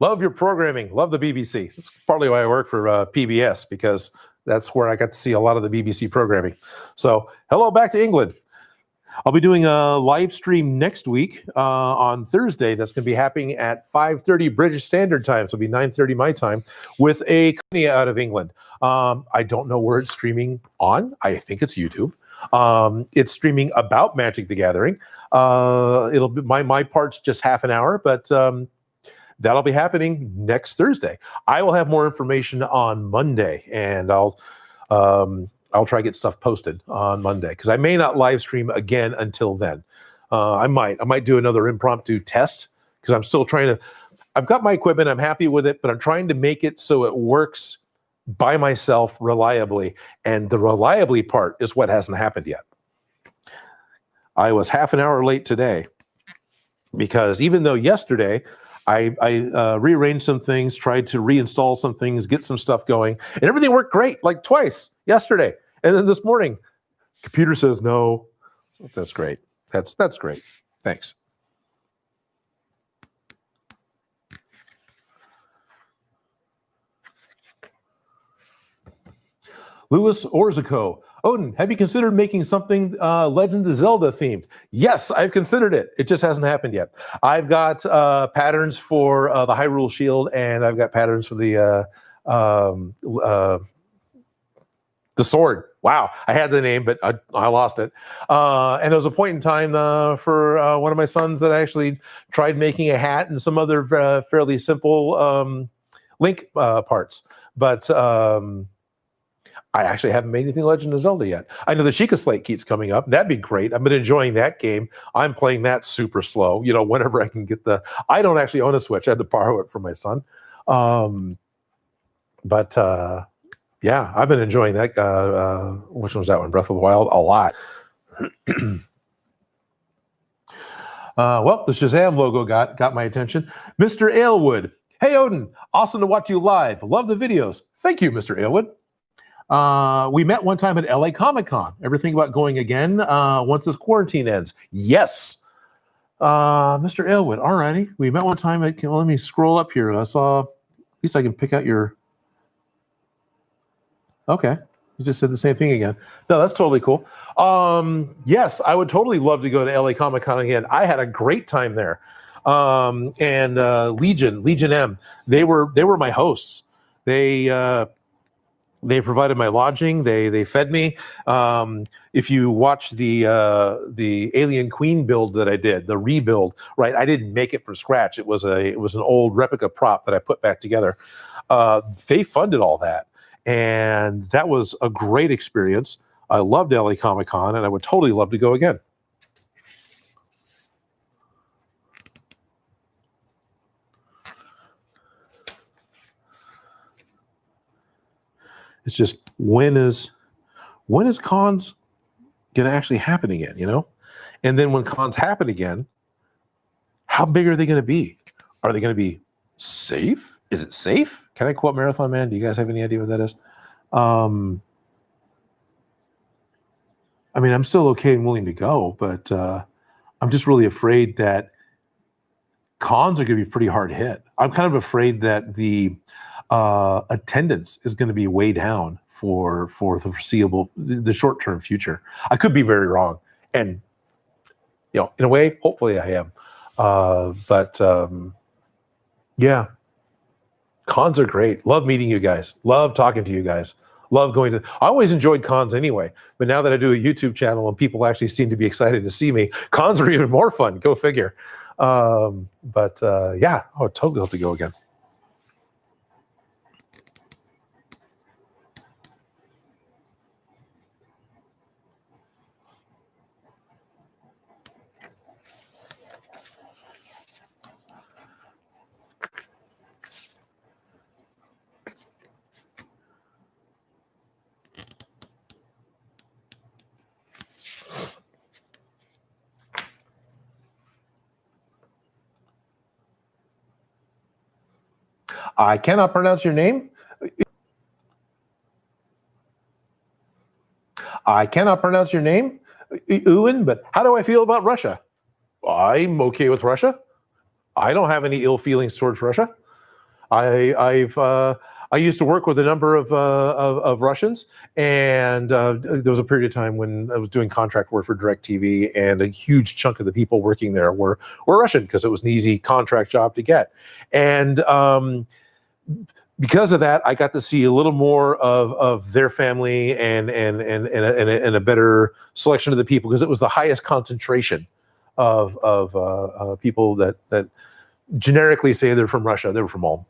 Love your programming. Love the BBC. That's partly why I work for PBS, because that's where I got to see a lot of the BBC programming. So hello back to England. I'll be doing a live stream next week on Thursday. That's going to be happening at 5:30 British Standard Time. So it'll be 9:30 my time, with a company out of England. I don't know where it's streaming on. I think it's YouTube. It's streaming about Magic the Gathering. It'll be my part's just half an hour, but that'll be happening next Thursday. I will have more information on Monday, and I'll try to get stuff posted on Monday, because I may not live stream again until then. I might do another impromptu test, because I'm still trying to. I've got my equipment. I'm happy with it, but I'm trying to make it so it works by myself reliably. And the reliably part is what hasn't happened yet. I was half an hour late today, because even though yesterday I rearranged some things, tried to reinstall some things, get some stuff going, and everything worked great, like twice yesterday. And then this morning, computer says no. So that's great. That's great. Thanks. Louis Orzico. Odin, have you considered making something Legend of Zelda themed? Yes, I've considered it. It just hasn't happened yet. I've got patterns for the Hyrule Shield, and I've got patterns for the sword. Wow, I had the name, but I lost it. And there was a point in time for one of my sons that I actually tried making a hat and some other fairly simple Link parts. But I actually haven't made anything Legend of Zelda yet. I know the Sheikah Slate keeps coming up. That'd be great. I've been enjoying that game. I'm playing that super slow, whenever I can get I don't actually own a Switch. I had to borrow it from my son. But Yeah, I've been enjoying that. Which one was that one? Breath of the Wild, a lot. Well, the Shazam logo got my attention. Mr. Aylwood. Hey, Odin. Awesome to watch you live. Love the videos. Thank you, Mr. Aylwood. We met one time at LA Comic Con. Ever think about going again once this quarantine ends? Yes. Mr. Aylwood. All righty. We met one time at, well, let me scroll up here. I saw, at least I can pick out your, okay. You just said the same thing again. No, that's totally cool. Yes, I would totally love to go to LA Comic Con again. I had a great time there. And Legion M, they were my hosts. They provided my lodging. They fed me. If you watch the Alien Queen build that I did, the rebuild, right? I didn't make it from scratch. It was an old replica prop that I put back together. They funded all that, and that was a great experience. I loved LA Comic Con, and I would totally love to go again. It's just when is cons going to actually happen again, you know? And then when cons happen again, how big are they going to be? Are they going to be safe? Is it safe? Can I quote Marathon Man? Do you guys have any idea what that is? I mean, I'm still okay and willing to go, but I'm just really afraid that cons are going to be pretty hard hit. I'm kind of afraid that the attendance is going to be way down for the foreseeable, the short-term future. I could be very wrong, and you know, in a way, hopefully, I am. But yeah, cons are great. Love meeting you guys. Love talking to you guys. Love going to. I always enjoyed cons anyway, but now that I do a YouTube channel and people actually seem to be excited to see me, cons are even more fun. Go figure. But yeah, I would totally love to go again. I cannot pronounce your name. I cannot pronounce your name, Ewan, but how do I feel about Russia? I'm okay with Russia. I don't have any ill feelings towards Russia. I used to work with a number of Russians, and there was a period of time when I was doing contract work for DirecTV, and a huge chunk of the people working there were Russian because it was an easy contract job to get. And because of that, I got to see a little more of their family and a better selection of the people, because it was the highest concentration of people that generically say they're from Russia. They were from all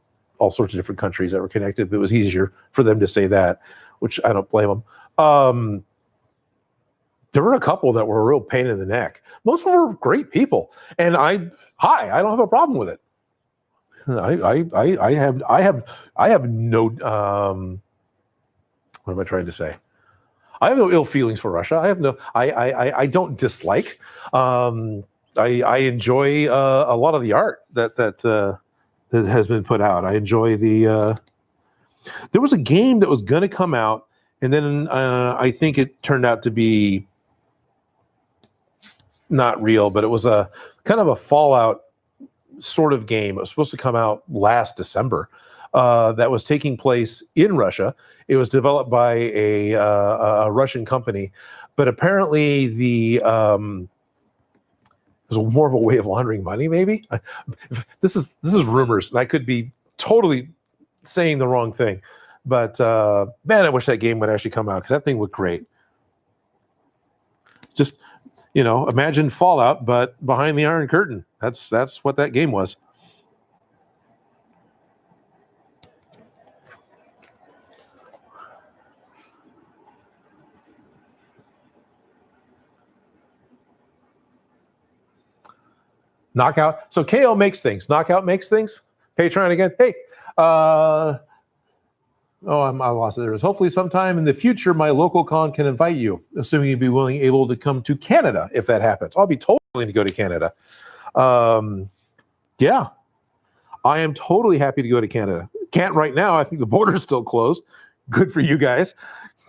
sorts of different countries that were connected, but it was easier for them to say that, which I don't blame them. There were a couple that were a real pain in the neck. Most of them were great people, and I don't have a problem with it. I have no what am I trying to say? I have no ill feelings for Russia. I don't dislike. I enjoy a lot of the art that has been put out. I enjoy the. There was a game that was going to come out, and then I think it turned out to be not real, but it was a kind of a Fallout sort of game. It was supposed to come out last December. That was taking place in Russia. It was developed by a Russian company, but apparently it was more of a way of laundering money. Maybe this is rumors, and I could be totally saying the wrong thing. But man, I wish that game would actually come out, because that thing looked great. Just, you know, imagine Fallout, but behind the Iron Curtain. That's what that game was. Knockout. So KO makes things. Knockout makes things. Patreon again. Hey, Oh, I lost it. There is. Hopefully, sometime in the future, my local con can invite you, assuming you'd be able to come to Canada if that happens. I'll be totally willing to go to Canada. Yeah, I am totally happy to go to Canada. Can't right now. I think the border's still closed. Good for you guys.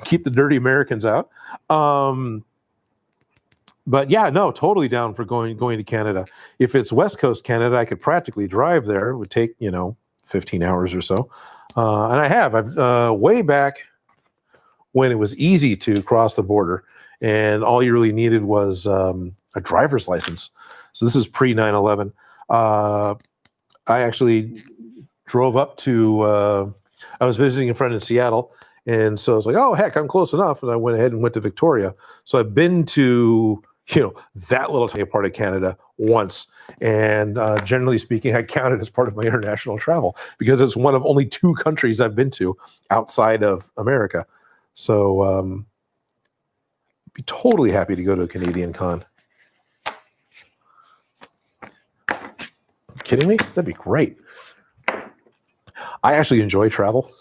Keep the dirty Americans out. But yeah, no, totally down for going to Canada. If it's West Coast Canada, I could practically drive there. It would take 15 hours or so. And I have. I've way back when it was easy to cross the border, and all you really needed was a driver's license. So this is pre 9/11. I actually drove up to. I was visiting a friend in Seattle, and so I was like, "Oh heck, I'm close enough," and I went ahead and went to Victoria. So I've been to that little tiny part of Canada once. And generally speaking, I count it as part of my international travel because it's one of only 2 countries I've been to outside of America. So be totally happy to go to a Canadian con. Kidding me? That'd be great. I actually enjoy travel.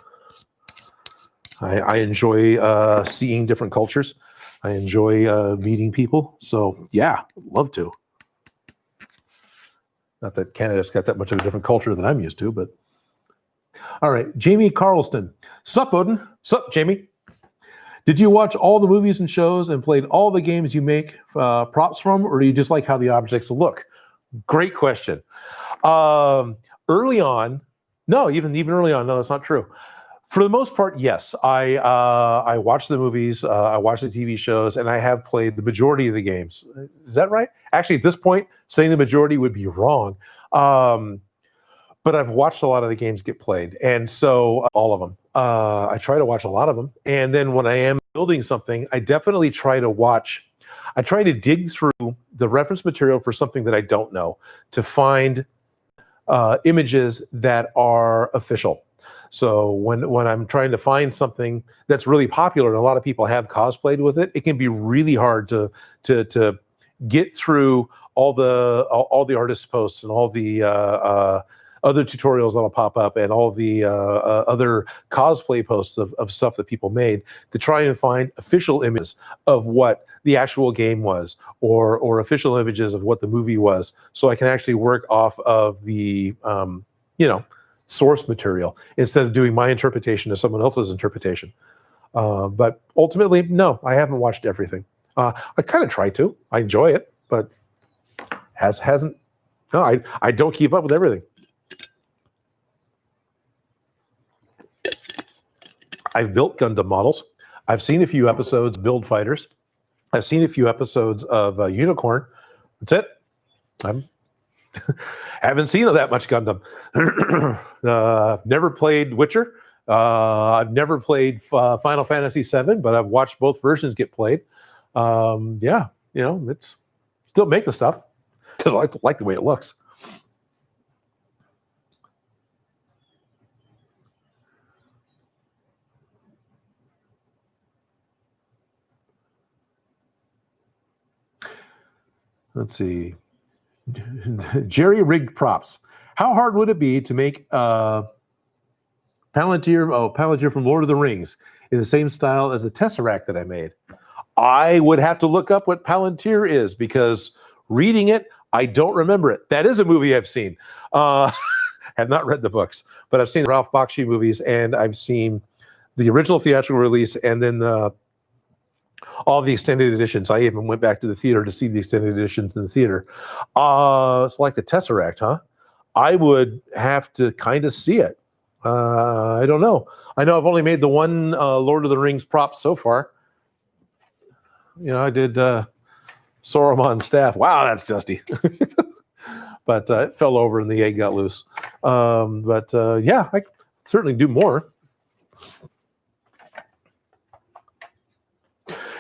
I enjoy seeing different cultures. I enjoy meeting people. So yeah, love to. Not that Canada's got that much of a different culture than I'm used to, but. All right, Jamie Carlston. Sup, Odin? Sup, Jamie? Did you watch all the movies and shows and played all the games you make props from, or do you just like how the objects look? Great question. Early on, no, even early on, no, that's not true. For the most part, yes. I watch the movies, I watch the TV shows, and I have played the majority of the games. Is that right? Actually, at this point, saying the majority would be wrong. But I've watched a lot of the games get played, and so all of them. I try to watch a lot of them, and then when I am building something, I definitely try to watch. I try to dig through the reference material for something that I don't know to find images that are official. So when I'm trying to find something that's really popular and a lot of people have cosplayed with it, it can be really hard to get through all the artist posts and all the other tutorials that'll pop up and all the other cosplay posts of stuff that people made to try and find official images of what the actual game was or official images of what the movie was, so I can actually work off of the source material instead of doing my interpretation of someone else's interpretation. But ultimately, no, I haven't watched everything. I kind of try to. I enjoy it, but hasn't. No, I don't keep up with everything. I've built Gundam models. I've seen a few episodes of Build Fighters. I've seen a few episodes of Unicorn. That's it. I'm haven't seen that much Gundam. Never played Witcher. I've never played Final Fantasy VII, but I've watched both versions get played. It's still make the stuff because I like the way it looks. Let's see. Jerry rigged props. How hard would it be to make Palantir from Lord of the Rings in the same style as the Tesseract that I made? I would have to look up what Palantir is because reading it, I don't remember it. That is a movie I've seen. Have not read the books, but I've seen the Ralph Bakshi movies and I've seen the original theatrical release and then all the extended editions. I even went back to the theater to see the extended editions in the theater. It's like the Tesseract, huh? I would have to kind of see it. I don't know. I know I've only made the one Lord of the Rings prop so far. I did Saruman's staff. Wow, that's dusty. But it fell over and the egg got loose. Yeah, I could certainly do more.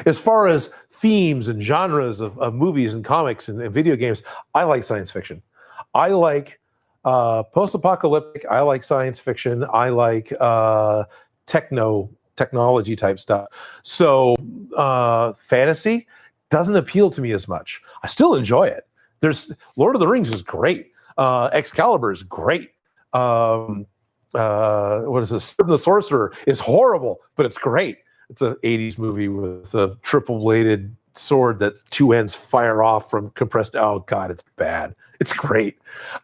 As far as themes and genres of movies and comics and video games, I like science fiction. I like post-apocalyptic. I like science fiction. I like technology type stuff. So fantasy doesn't appeal to me as much. I still enjoy it. There's Lord of the Rings is great. Excalibur is great. what is this? The Sorcerer is horrible, but it's great. It's an 80s movie with a triple-bladed sword that two ends fire off from compressed. Oh God, it's bad. It's great.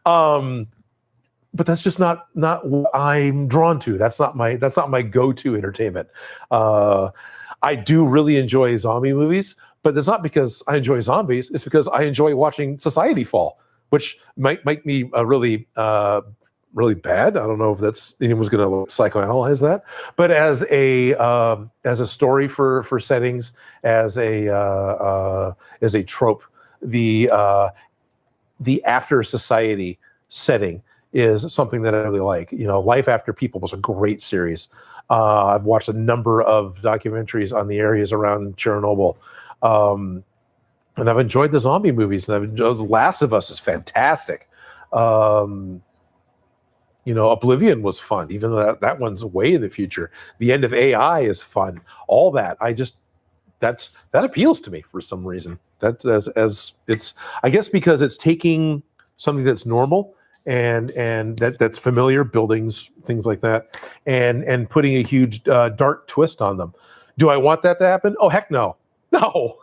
But that's just not what I'm drawn to. That's not my go-to entertainment. I do really enjoy zombie movies, but that's not because I enjoy zombies. It's because I enjoy watching society fall, which might make me really bad. I don't know if that's anyone's going to psychoanalyze that, but as a story for settings, as a trope, the after society setting is something that I really like. Life After People was a great series. I've watched a number of documentaries on the areas around Chernobyl. And I've enjoyed the zombie movies, and I've enjoyed The Last of Us is fantastic. Oblivion was fun, even though that one's way in the future. The End of AI is fun. All that, that appeals to me for some reason. That's as it's, I guess, because it's taking something that's normal and that's familiar, buildings, things like that, and putting a huge dark twist on them. Do I want that to happen? Oh heck no. No.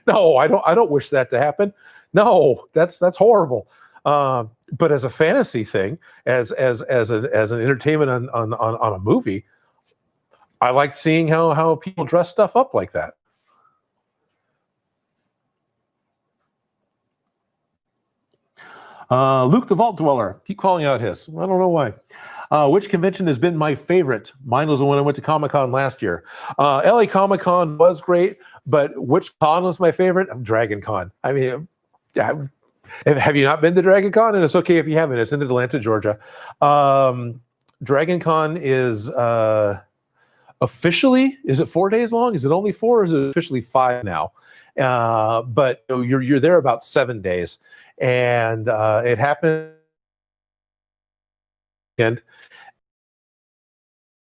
No, I don't wish that to happen. No, that's horrible. But as a fantasy thing, as an entertainment on a movie, I like seeing how people dress stuff up like that. Luke the Vault Dweller, keep calling out his. I don't know why. Which convention has been my favorite? Mine was the one I went to Comic-Con last year. LA Comic-Con was great, but which con was my favorite? Dragon Con. I mean, have you not been to Dragon Con? And it's okay if you haven't. It's in Atlanta, Georgia. Dragon Con is officially, is it 4 days long? Is it only 4 or is it officially 5 now? But you're there about 7 days. And it happened, and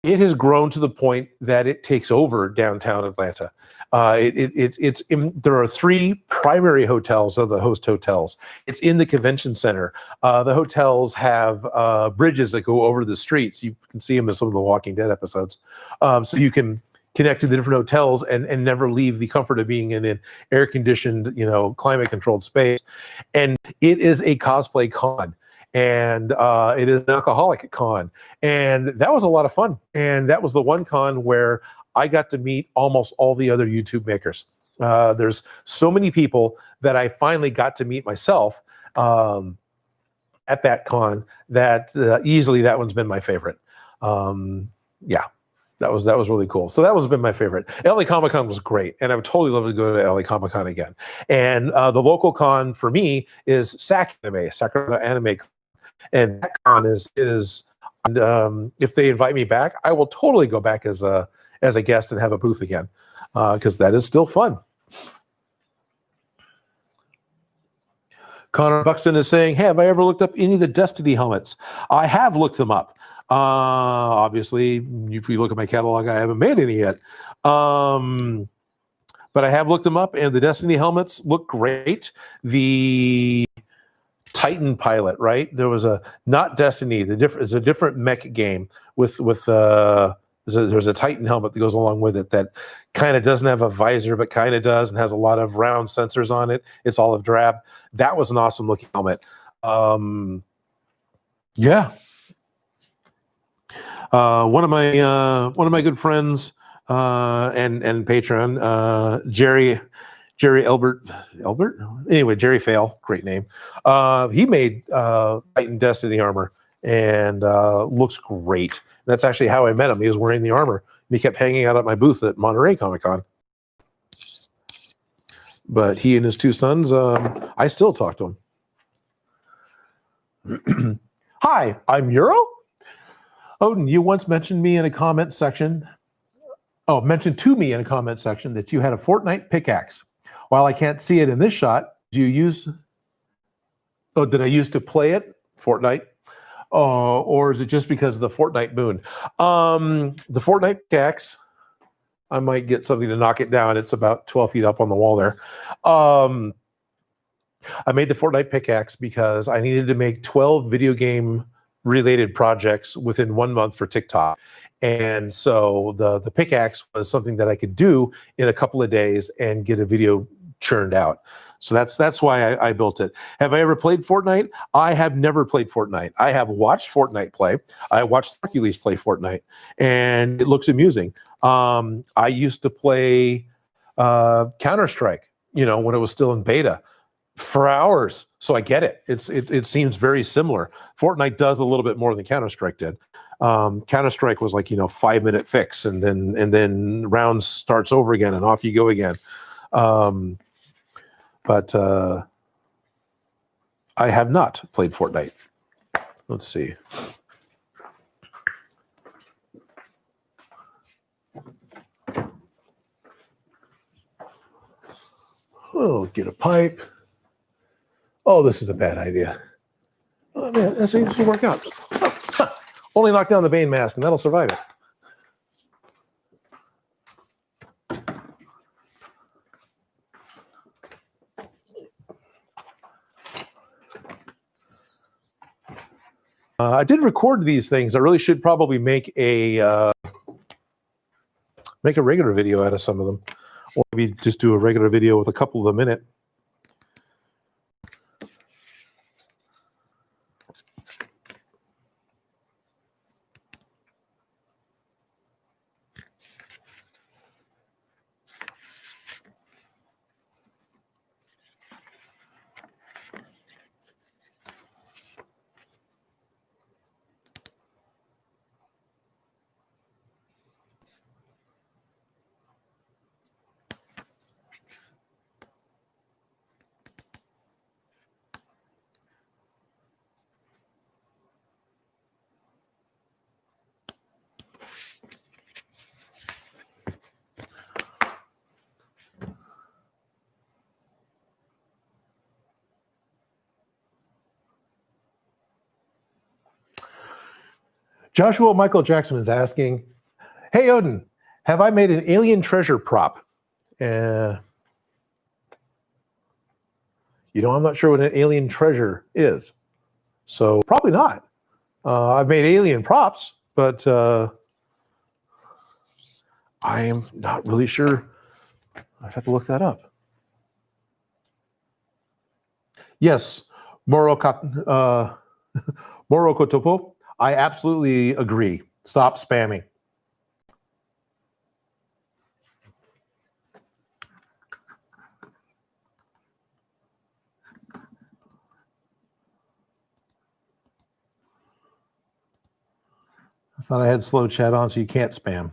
it has grown to the point that it takes over downtown Atlanta. There are 3 primary hotels of the host hotels. It's in the convention center. The hotels have bridges that go over the streets. You can see them in some of the Walking Dead episodes. So you can connect to the different hotels and never leave the comfort of being in an air-conditioned, climate-controlled space. And it is a cosplay con. And it is an alcoholic con. And that was a lot of fun. And that was the one con where I got to meet almost all the other YouTube makers. There's so many people that I finally got to meet myself at that con that easily that one's been my favorite. Yeah. That was really cool. So that one's been my favorite. LA Comic-Con was great, and I would totally love to go to LA Comic-Con again. And the local con for me is SAC Anime, Sacramento Anime Con. And that con is if they invite me back, I will totally go back as a guest and have a booth again, because that is still fun. Connor Buxton is saying, hey, have I ever looked up any of the Destiny helmets? I have looked them up. Obviously, if you look at my catalog, I haven't made any yet. But I have looked them up, and the Destiny helmets look great. The Titan pilot, right? There was not Destiny. It's a different mech game with there's a Titan helmet that goes along with it that kind of doesn't have a visor, but kind of does, and has a lot of round sensors on it. It's olive drab. That was an awesome looking helmet. Yeah. One of my good friends and patron, Jerry Elbert, anyway, Jerry Fail, great name. He made Titan Destiny armor and looks great. That's actually how I met him. He was wearing the armor. And he kept hanging out at my booth at Monterey Comic-Con. But he and his 2 sons, I still talk to him. Hi, I'm Euro. Odin, you once mentioned me in a comment section. Oh, mentioned to me in a comment section that you had a Fortnite pickaxe. While I can't see it in this shot, do you use? Oh, did I use to play it? Fortnite? Or is it just because of the Fortnite boon? The Fortnite pickaxe, I might get something to knock it down. It's about 12 feet up on the wall there. I made the Fortnite pickaxe because I needed to make 12 video game related projects within 1 month for TikTok. And so the pickaxe was something that I could do in a couple of days and get a video churned out. So that's why I built it. Have I ever played Fortnite? I have never played Fortnite. I have watched Fortnite play. I watched Hercules play Fortnite, and it looks amusing. I used to play Counter-Strike, when it was still in beta, for hours. So I get it. It seems very similar. Fortnite does a little bit more than Counter-Strike did. Counter-Strike was like 5-minute fix, and then rounds starts over again, and off you go again. But I have not played Fortnite. Let's see. Oh, get a pipe. Oh, this is a bad idea. Oh, man, that seems to work out. Only knock down the Bane mask, and that'll survive it. I did record these things. I really should probably make a regular video out of some of them, or maybe just do a regular video with a couple of them in it. Joshua Michael Jackson is asking, "Hey Odin, have I made an alien treasure prop?" I'm not sure what an alien treasure is, so probably not. I've made alien props, but I am not really sure. I have to look that up. Yes, Morokotopo. I absolutely agree. Stop spamming. I thought I had slow chat on, so you can't spam.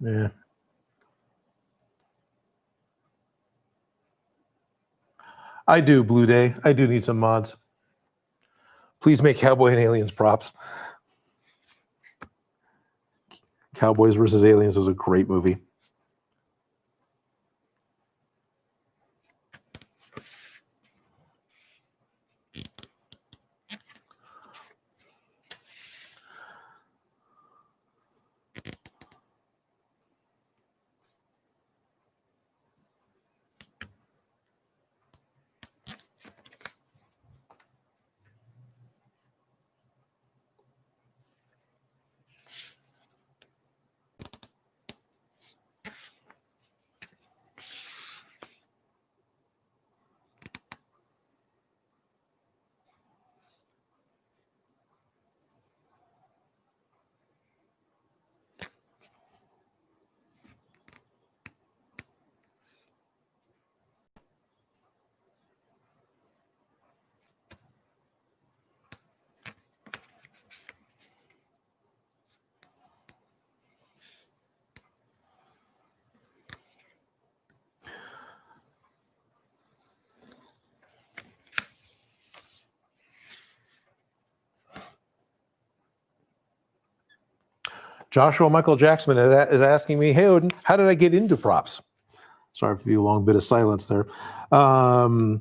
Yeah. I do, Blue Day. I do need some mods. Please make Cowboy and Aliens props. Cowboys versus Aliens is a great movie. Joshua Michael Jackson is asking me, "Hey Odin, how did I get into props?" Sorry for the long bit of silence there. To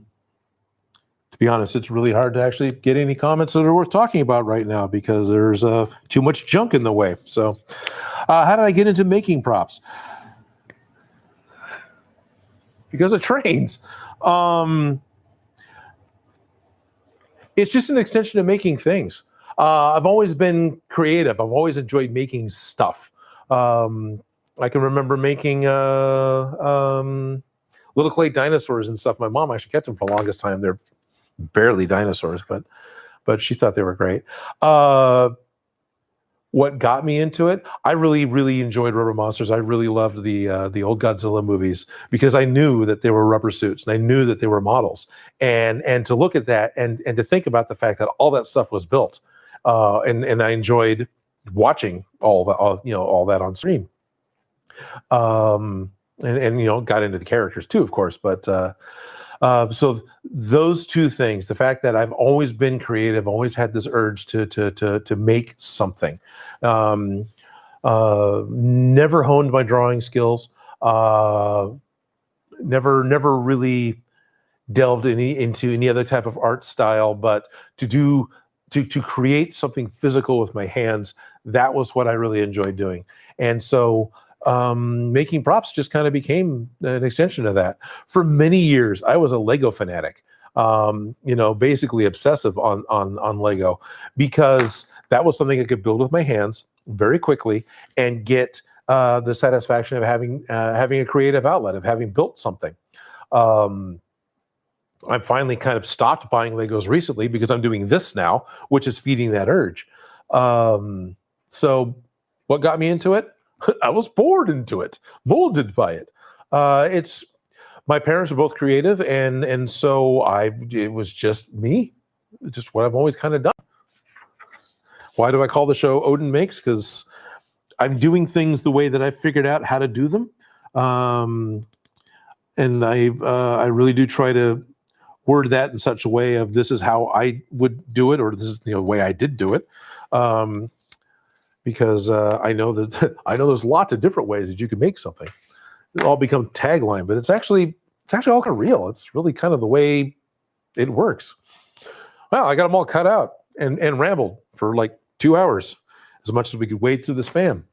be honest, it's really hard to actually get any comments that are worth talking about right now because there's too much junk in the way. So how did I get into making props? Because of trains. It's just an extension of making things. I've always been creative. I've always enjoyed making stuff. I can remember making little clay dinosaurs and stuff. My mom actually kept them for the longest time. They're barely dinosaurs, but she thought they were great. What got me into it? I really enjoyed rubber monsters. I really loved the old Godzilla movies because I knew that they were rubber suits and I knew that they were models. And to look at that and to think about the fact that all that stuff was built, and I enjoyed watching all that on screen. And got into the characters too, of course. But so those two things, the fact that I've always been creative, always had this urge to make something, never honed my drawing skills, never really delved into any other type of art style, but to create something physical with my hands, that was what I really enjoyed doing. And so making props just kind of became an extension of that. For many years, I was a Lego fanatic, basically obsessive on Lego, because that was something I could build with my hands very quickly and get the satisfaction of having a creative outlet, of having built something. I've finally kind of stopped buying Legos recently because I'm doing this now, which is feeding that urge. So what got me into it? I was bored into it, molded by it. My parents were both creative, and so it was just me, just what I've always kind of done. Why do I call the show Odin Makes? Because I'm doing things the way that I figured out how to do them, and I really do try to word that in such a way of this is how I would do it, or this is the way I did do it. Because I know there's lots of different ways that you can make something. It all become tagline, but it's actually all kind of real. It's really kind of the way it works. Well, I got them all cut out and rambled for like 2 hours, as much as we could wade through the spam.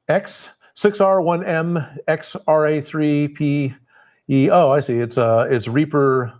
X6R1M XRA3PE. Oh, I see. It's Reaper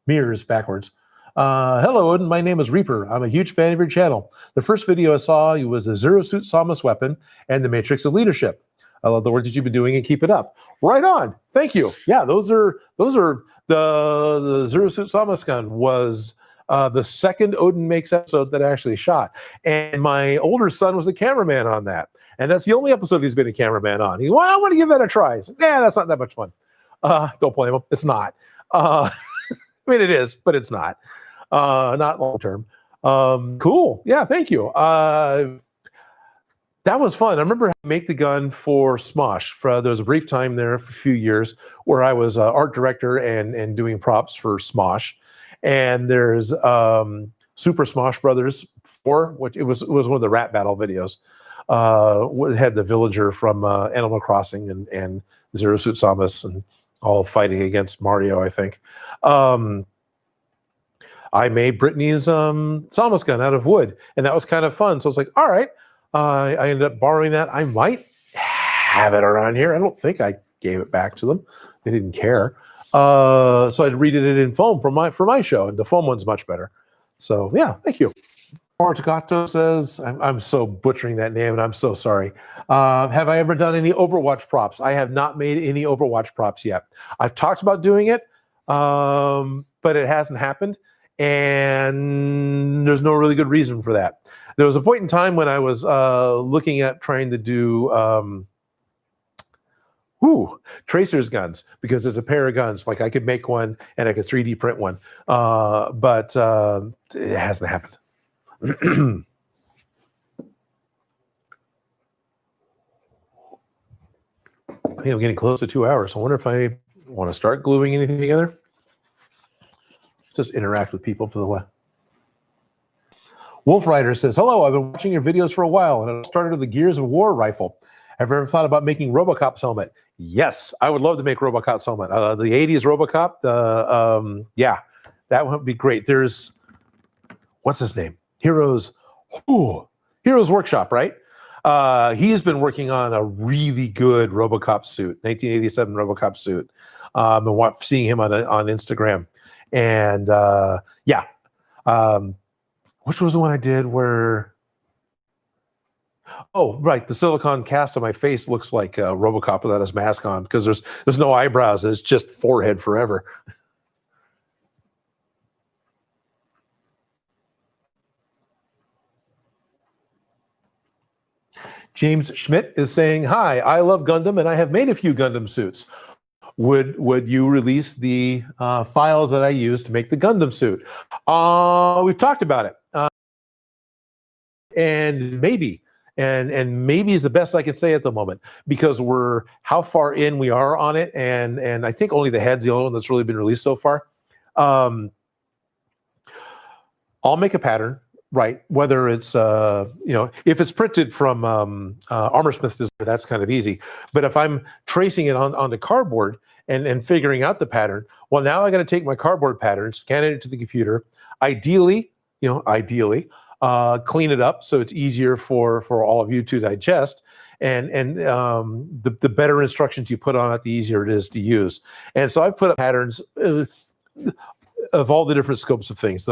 Mirrors backwards. Hello, Odin. My name is Reaper. I'm a huge fan of your channel. The first video I saw was a Zero Suit Samus weapon and the Matrix of Leadership. I love the work that you've been doing and keep it up. Right on. Thank you. Yeah, those are the Zero Suit Samus gun was the second Odin Makes episode that I actually shot. And my older son was a cameraman on that. And that's the only episode he's been a cameraman on. I want to give that a try. So, that's not that much fun. Don't blame him. It's not. I mean, it is, but it's not. Not long term. Cool. Yeah, thank you. That was fun. I remember make the gun for Smosh. There was a brief time there for a few years where I was art director and doing props for Smosh. And there's Super Smosh Brothers 4, which it was one of the rap battle videos. It had the villager from Animal Crossing and Zero Suit Samus and all fighting against Mario, I think. I made Brittany's Samus gun out of wood, and that was kind of fun. So I was like, all right. I ended up borrowing that. I might have it around here. I don't think I gave it back to them. They didn't care. So I redid it in foam for my show, and the foam one's much better. So yeah, thank you. Ortagato says, I'm so butchering that name, and I'm so sorry. Have I ever done any Overwatch props? I have not made any Overwatch props yet. I've talked about doing it, but it hasn't happened, and there's no really good reason for that. There was a point in time when I was looking at trying to do Tracer's guns, because there's a pair of guns. Like I could make one and I could 3D print one, but it hasn't happened. I think I'm getting close to 2 hours. I wonder if I want to start gluing anything together. Just interact with people for the while. Wolf Rider says, hello, I've been watching your videos for a while, and I started with the Gears of War rifle. Have you ever thought about making RoboCop's helmet? Yes, I would love to make RoboCop's helmet. The 80s RoboCop, yeah, that would be great. There's, what's his name? Heroes Workshop, right? He's been working on a really good RoboCop suit, 1987 RoboCop suit. And seeing him on Instagram, and yeah, which was the one I did where? Oh, right, the silicone cast on my face looks like RoboCop without his mask on because there's no eyebrows. It's just forehead forever. James Schmidt is saying, "Hi, I love Gundam and I have made a few Gundam suits. Would you release the files that I use to make the Gundam suit?" We've talked about it, and maybe is the best I can say at the moment because we're how far in we are on it, and I think only the head's the only one that's really been released so far. I'll make a pattern. Right, whether it's if it's printed from Armorsmith design, that's kind of easy. But if I'm tracing it onto cardboard and figuring out the pattern, well, now I got to take my cardboard pattern, scan it into the computer, ideally, clean it up so it's easier for all of you to digest. And the better instructions you put on it, the easier it is to use. And so I've put up patterns of all the different scopes of things.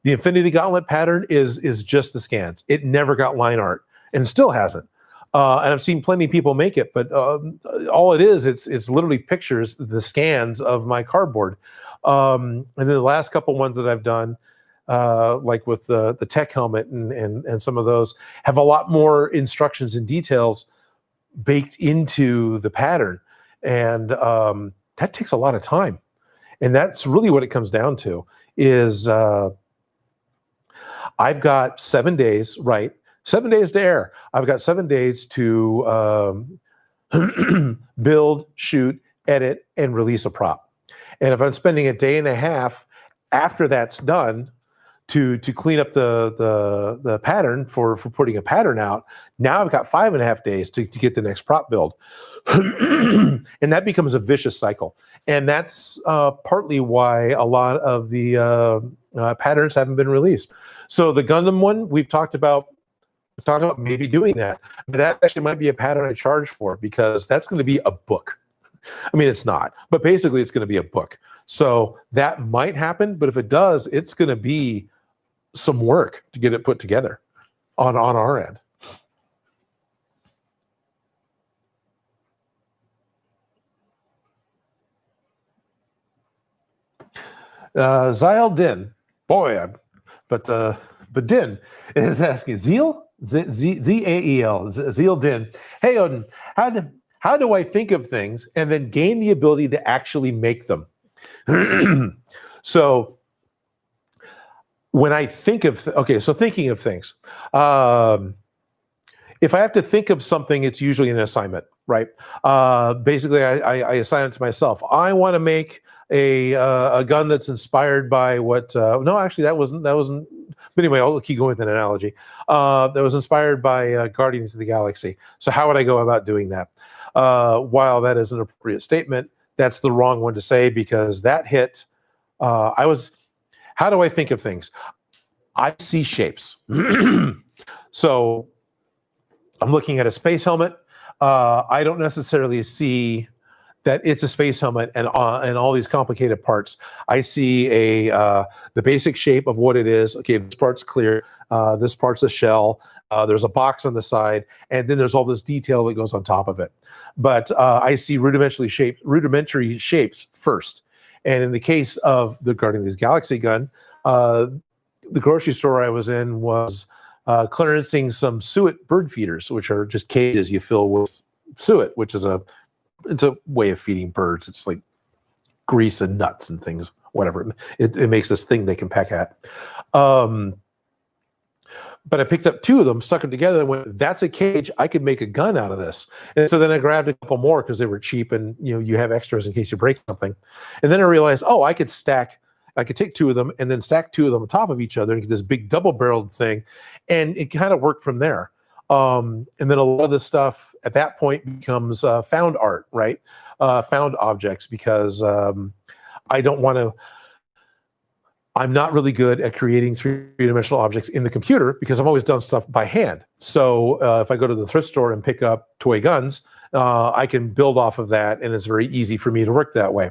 The Infinity Gauntlet pattern is just the scans. It never got line art and still hasn't. And I've seen plenty of people make it, but all it is, it's literally pictures, the scans of my cardboard. And then the last couple ones that I've done, like with the tech helmet and some of those, have a lot more instructions and details baked into the pattern. And that takes a lot of time. And that's really what it comes down to is I've got 7 days, right? 7 days to air. I've got 7 days to build, shoot, edit, and release a prop. And if I'm spending a day and a half after that's done to clean up the pattern for putting a pattern out, now I've got 5.5 days to get the next prop build. And that becomes a vicious cycle. And that's partly why a lot of the patterns haven't been released. So the Gundam one, we've talked about maybe doing that. But that actually might be a pattern I charge for because that's going to be a book. I mean, it's not, but basically it's going to be a book. So that might happen, but if it does, it's going to be some work to get it put together on our end. Zyle Din, boy, but Din is asking Zeal Z-A-E-L Zeal Din. Hey Odin, how do I think of things and then gain the ability to actually make them? So when I think of thinking of things, if I have to think of something, it's usually an assignment, right? Basically, I assign it to myself. I want to make a gun that's inspired by what? No, actually, that wasn't. But anyway, I'll keep going with an analogy. That was inspired by Guardians of the Galaxy. So how would I go about doing that? While that is an appropriate statement, that's the wrong one to say because that hit. How do I think of things? I see shapes. So I'm looking at a space helmet. I don't necessarily see that it's a space helmet and all these complicated parts. I see the basic shape of what it is. Okay, this part's clear. This part's a shell. There's a box on the side, and then there's all this detail that goes on top of it. But I see rudimentary shapes first. And in the case of the Guardians of the Galaxy gun, the grocery store I was in was clearancing some suet bird feeders, which are just cages you fill with suet, which is it's a way of feeding birds. It's like grease and nuts and things, whatever. It makes this thing they can peck at. But I picked up 2 of them, stuck them together, and went, that's a cage. I could make a gun out of this. And so then I grabbed a couple more because they were cheap and you have extras in case you break something. And then I realized, I could take 2 of them and then stack 2 of them on top of each other and get this big double-barreled thing. And it kind of worked from there. And then a lot of this stuff at that point becomes found art, right? Found objects because I don't want to. I'm not really good at creating three-dimensional objects in the computer because I've always done stuff by hand. So if I go to the thrift store and pick up toy guns, I can build off of that, and it's very easy for me to work that way.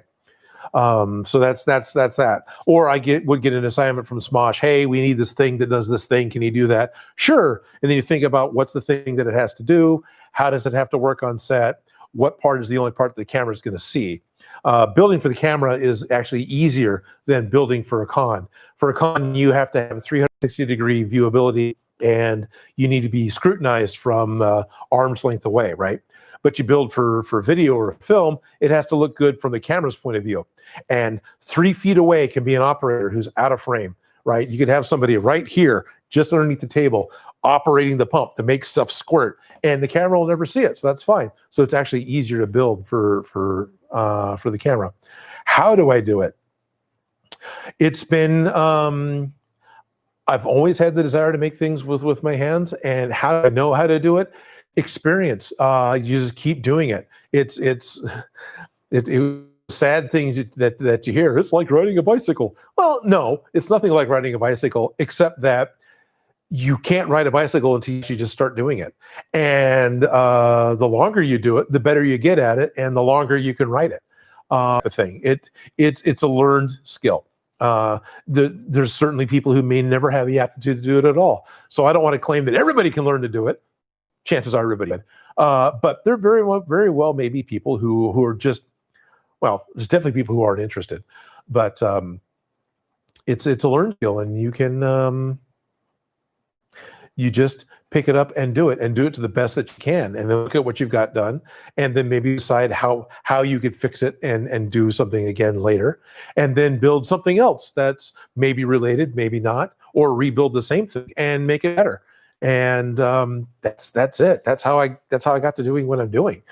So that's that. Or I would get an assignment from Smosh. Hey, we need this thing that does this thing. Can you do that? Sure. And then you think about what's the thing that it has to do? How does it have to work on set? What part is the only part that the camera is going to see? Building for the camera is actually easier than building for a con. For a con, you have to have 360-degree viewability, and you need to be scrutinized from arm's length away, right? But you build for video or film, it has to look good from the camera's point of view. And 3 feet away can be an operator who's out of frame, right? You could have somebody right here, just underneath the table, operating the pump to make stuff squirt, and the camera will never see it, so that's fine. So it's actually easier to build for the camera. How do I do it? It's been I've always had the desire to make things with my hands, and how do I know how to do it? Experience. You just keep doing it. It's sad things that you hear. It's like riding a bicycle. Well, no, it's nothing like riding a bicycle, except that you can't ride a bicycle until you just start doing it. And the longer you do it, the better you get at it, and the longer you can ride it. The thing. It's a learned skill. There's certainly people who may never have the aptitude to do it at all. So I don't want to claim that everybody can learn to do it. Chances are everybody can. But there very well may be people who are just, well, there's definitely people who aren't interested. But it's a learned skill, and you can you just pick it up and do it to the best that you can, and then look at what you've got done, and then maybe decide how you could fix it and do something again later, and then build something else that's maybe related, maybe not, or rebuild the same thing and make it better. And that's it. That's how I got to doing what I'm doing.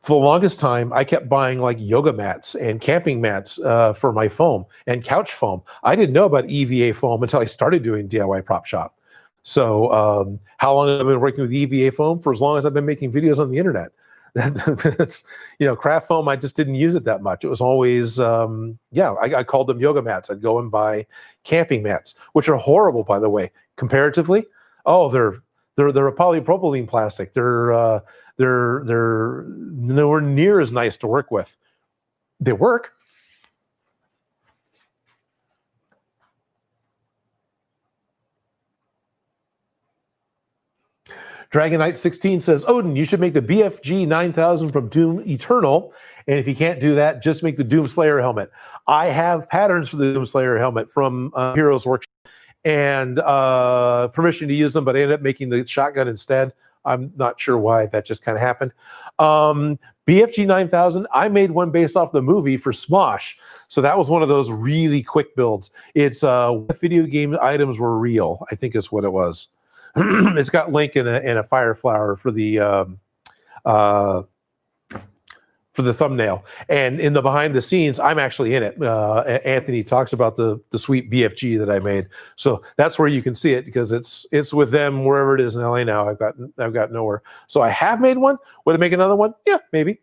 For the longest time, I kept buying like yoga mats and camping mats for my foam and couch foam. I didn't know about EVA foam until I started doing DIY Prop Shop. So how long have I been working with EVA foam? For as long as I've been making videos on the internet. It's, craft foam, I just didn't use it that much. It was always, I called them yoga mats. I'd go and buy camping mats, which are horrible, by the way, comparatively. Oh, they're a polypropylene plastic. They're nowhere near as nice to work with. They work. Dragon Knight 16 says, Odin, you should make the BFG 9000 from Doom Eternal. And if you can't do that, just make the Doom Slayer helmet. I have patterns for the Doom Slayer helmet from Heroes Workshop and permission to use them, but I ended up making the shotgun instead. I'm not sure why. That just kind of happened. BFG 9000, I made one based off the movie for Smosh. So that was one of those really quick builds. It's video game items were real, I think is what it was. It's got Link and a fire flower for the thumbnail, and in the behind the scenes, I'm actually in it. Anthony talks about the sweet BFG that I made, so that's where you can see it because it's with them wherever it is in LA now. I've got nowhere, so I have made one. Would I make another one? Yeah, maybe.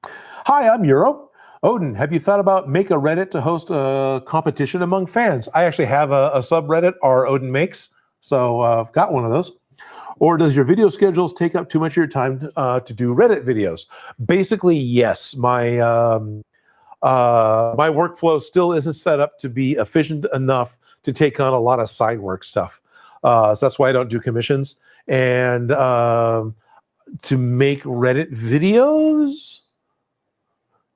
Hi, I'm Euro. Odin, have you thought about make a Reddit to host a competition among fans? I actually have a subreddit, or Odin Makes, so I've got one of those. Or does your video schedules take up too much of your time to do Reddit videos? Basically, yes. My workflow still isn't set up to be efficient enough to take on a lot of side work stuff. So that's why I don't do commissions. And to make Reddit videos,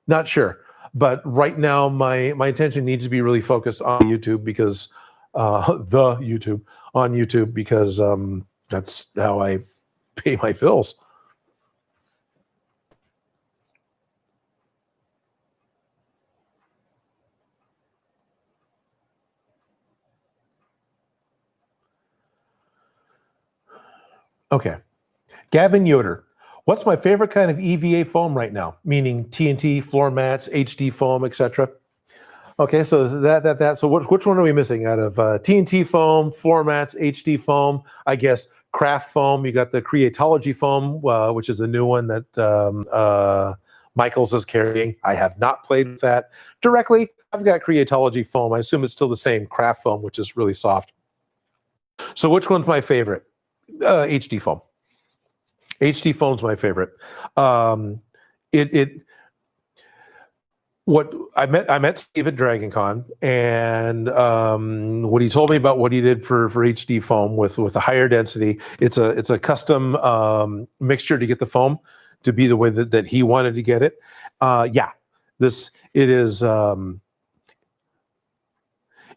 not sure. But right now, my attention needs to be really focused on YouTube because because that's how I pay my bills. Okay. Gavin Yoder. What's my favorite kind of EVA foam right now? Meaning TNT, floor mats, HD foam, etc. Okay, so So which one are we missing out of TNT foam, floor mats, HD foam? I guess craft foam. You got the Creatology foam, which is a new one that Michaels is carrying. I have not played with that directly. I've got Creatology foam. I assume it's still the same craft foam, which is really soft. So which one's my favorite? HD foam. HD foam's my favorite. What I met Steve at Dragon Con, and what he told me about what he did for HD foam with a higher density. It's a custom mixture to get the foam to be the way that he wanted to get it. It is.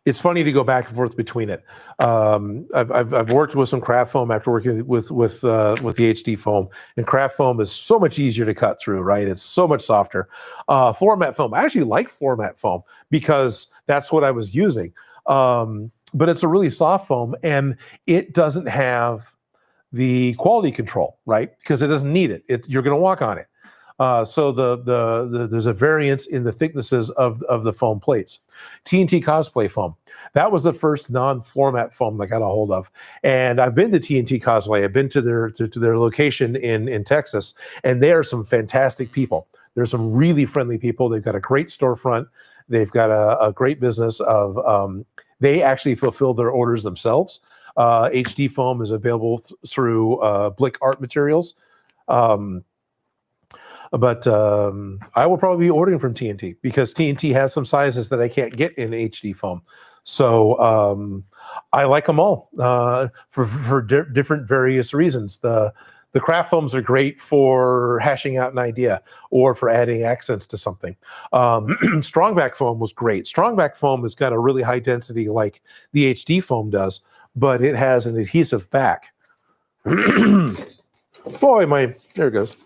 It's funny to go back and forth between it. I've worked with some craft foam after working with the HD foam, and craft foam is so much easier to cut through. Right, it's so much softer. Format foam, I actually like format foam because that's what I was using. But it's a really soft foam, and it doesn't have the quality control, right? Because it doesn't need it. You're going to walk on it. So there's a variance in the thicknesses of the foam plates. TNT Cosplay foam. That was the first non-format foam I got a hold of. And I've been to TNT Cosplay. I've been to their location in Texas, and they are some fantastic people. There's some really friendly people. They've got a great storefront. They've got a great business of. They actually fulfill their orders themselves. HD foam is available through Blick Art Materials. But I will probably be ordering from TNT because TNT has some sizes that I can't get in HD foam. So I like them all for different various reasons. The craft foams are great for hashing out an idea or for adding accents to something. Strongback foam was great. Strongback foam has got a really high density like the HD foam does, but it has an adhesive back. Boy, there it goes.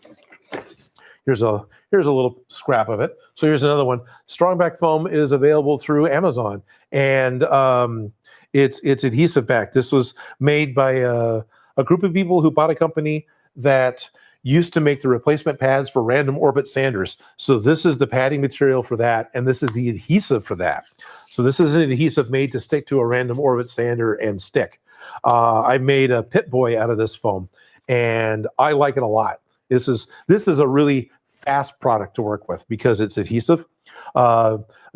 Here's a little scrap of it. So here's another one. Strongback foam is available through Amazon, and it's adhesive back. This was made by a group of people who bought a company that used to make the replacement pads for random orbit sanders. So this is the padding material for that, and this is the adhesive for that. So this is an adhesive made to stick to a random orbit sander and stick. I made a Pip-Boy out of this foam, and I like it a lot. This is a really fast product to work with because it's adhesive.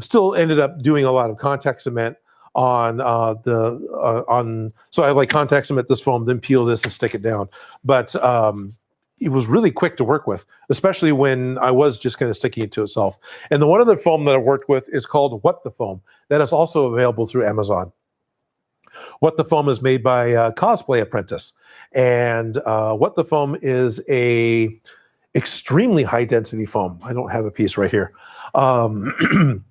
Still ended up doing a lot of contact cement on so I like contact cement this foam, then peel this and stick it down. But it was really quick to work with, especially when I was just kind of sticking it to itself. And the one other foam that I worked with is called What the Foam. That is also available through Amazon. What the Foam is made by Cosplay Apprentice. And What the Foam is a extremely high density foam. I don't have a piece right here. The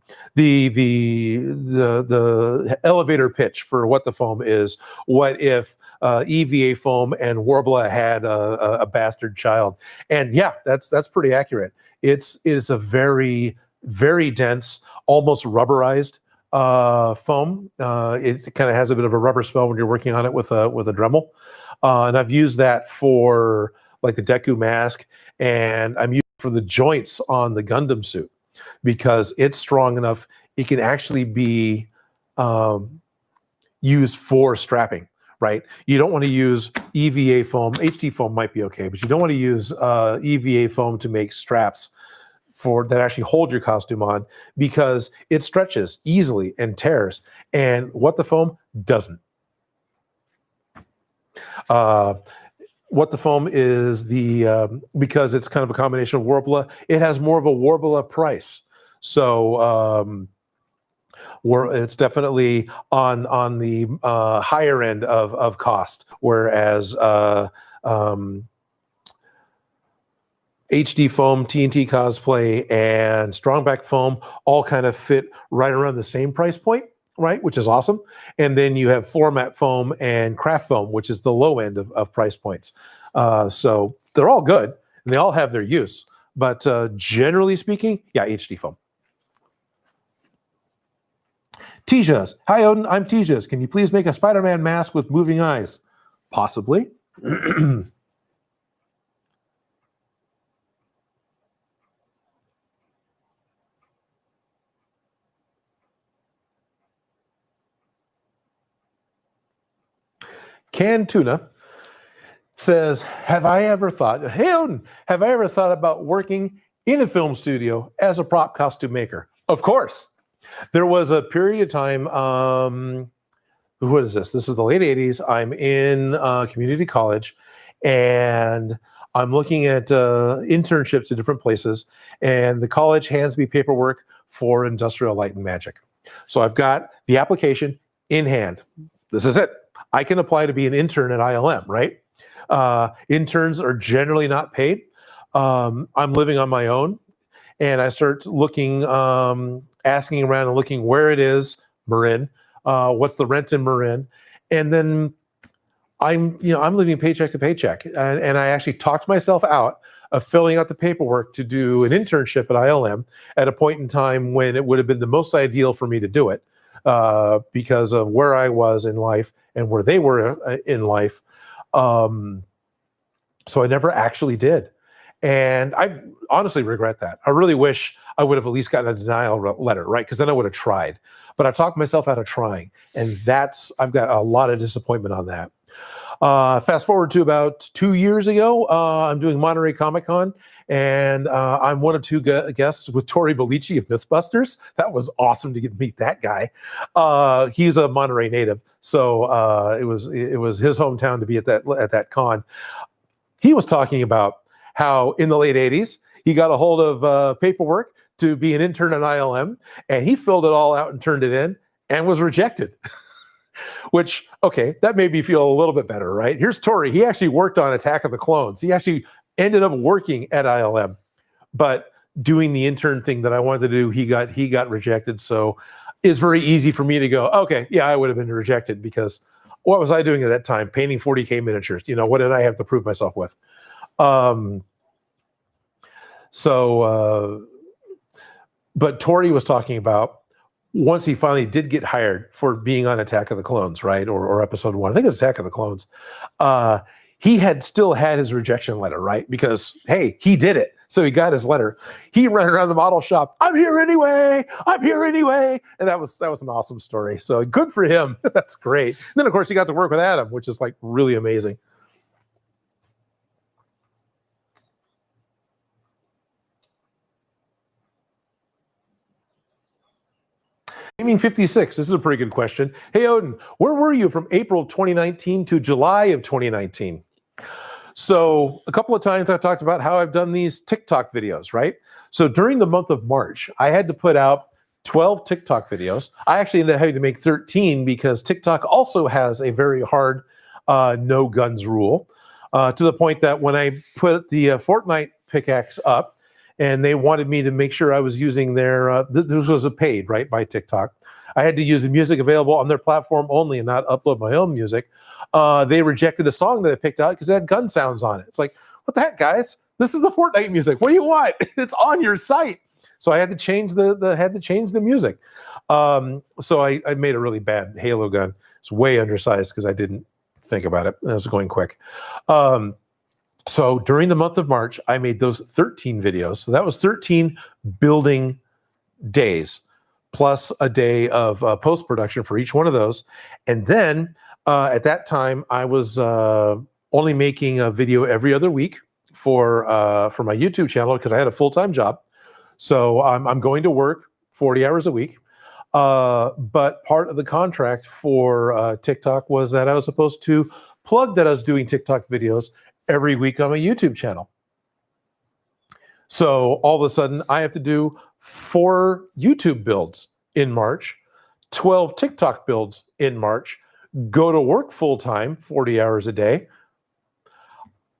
elevator pitch for What the Foam is, what if EVA foam and Warbler had a bastard child? And yeah, that's pretty accurate. It is a very, very dense, almost rubberized foam. It kind of has a bit of a rubber smell when you're working on it with a Dremel. And I've used that for like the Deku mask, and I'm using it for the joints on the Gundam suit because it's strong enough. It can actually be used for strapping, right? You don't want to use EVA foam. HD foam might be okay, but you don't want to use EVA foam to make straps that actually hold your costume on because it stretches easily and tears, and What the Foam doesn't. What the Foam is because it's kind of a combination of Warbler, it has more of a Warbler price. So it's definitely on the higher end of cost, whereas HD foam, TNT Cosplay, and Strongback foam all kind of fit right around the same price point, right? Which is awesome. And then you have format foam and craft foam, which is the low end of price points. So they're all good and they all have their use. But generally speaking, yeah, HD foam. Tijas. Hi, Odin. I'm Tijas. Can you please make a Spider-Man mask with moving eyes? Possibly. Canned Tuna says, have I ever thought about working in a film studio as a prop costume maker? Of course. There was a period of time, what is this? This is the late 80s. I'm in community college, and I'm looking at internships at different places, and the college hands me paperwork for Industrial Light and Magic. So I've got the application in hand. This is it. I can apply to be an intern at ILM, right? Interns are generally not paid. I'm living on my own, and I start looking, asking around and looking where it is, Marin. What's the rent in Marin? And then I'm living paycheck to paycheck, and I actually talked myself out of filling out the paperwork to do an internship at ILM at a point in time when it would have been the most ideal for me to do it, because of where I was in life and where they were in life. So I never actually did, and I honestly regret that. I really wish I would have at least gotten a denial letter, right? Because then I would have tried. But I talked myself out of trying, and I've got a lot of disappointment on that. Fast forward to about 2 years ago, I'm doing Monterey Comic Con, and I'm one of two guests with Tori Belici of Mythbusters. That was awesome to get to meet that guy. He's a Monterey native, so it was his hometown to be at that con. He was talking about how in the late 80s he got a hold of paperwork to be an intern at ILM, and he filled it all out and turned it in and was rejected. Which, okay, that made me feel a little bit better, right? Here's Tori. He actually worked on Attack of the Clones. He actually ended up working at ILM, but doing the intern thing that I wanted to do, he got rejected. So it's very easy for me to go, okay, yeah, I would have been rejected, because what was I doing at that time? Painting 40K miniatures. What did I have to prove myself with? But Tori was talking about, once he finally did get hired for being on Attack of the Clones, right? Or episode 1, I think it was Attack of the Clones. He had still had his rejection letter, right? Because, hey, he did it. So he got his letter. He ran around the model shop. I'm here anyway. And that was an awesome story. So good for him. That's great. And then, of course, he got to work with Adam, which is like really amazing. Gaming 56, this is a pretty good question. Hey, Odin, where were you from April 2019 to July of 2019? So a couple of times I've talked about how I've done these TikTok videos, right? So during the month of March, I had to put out 12 TikTok videos. I actually ended up having to make 13 because TikTok also has a very hard no guns rule, to the point that when I put the Fortnight pickaxe up, and they wanted me to make sure I was using their, this was a paid, right, by TikTok. I had to use the music available on their platform only and not upload my own music. They rejected a song that I picked out because it had gun sounds on it. It's like, what the heck, guys? This is the Fortnite music. What do you want? It's on your site. So I had to change the music. So I made a really bad Halo gun. It's way undersized because I didn't think about it. I was going quick. So during the month of March, I made those 13 videos. So that was 13 building days, plus a day of post-production for each one of those. And then at that time, I was only making a video every other week for my YouTube channel because I had a full-time job. So I'm going to work 40 hours a week. But part of the contract for TikTok was that I was supposed to plug that I was doing TikTok videos every week on my YouTube channel. So all of a sudden, I have to do 4 YouTube builds in March, 12 TikTok builds in March, go to work full-time, 40 hours a day.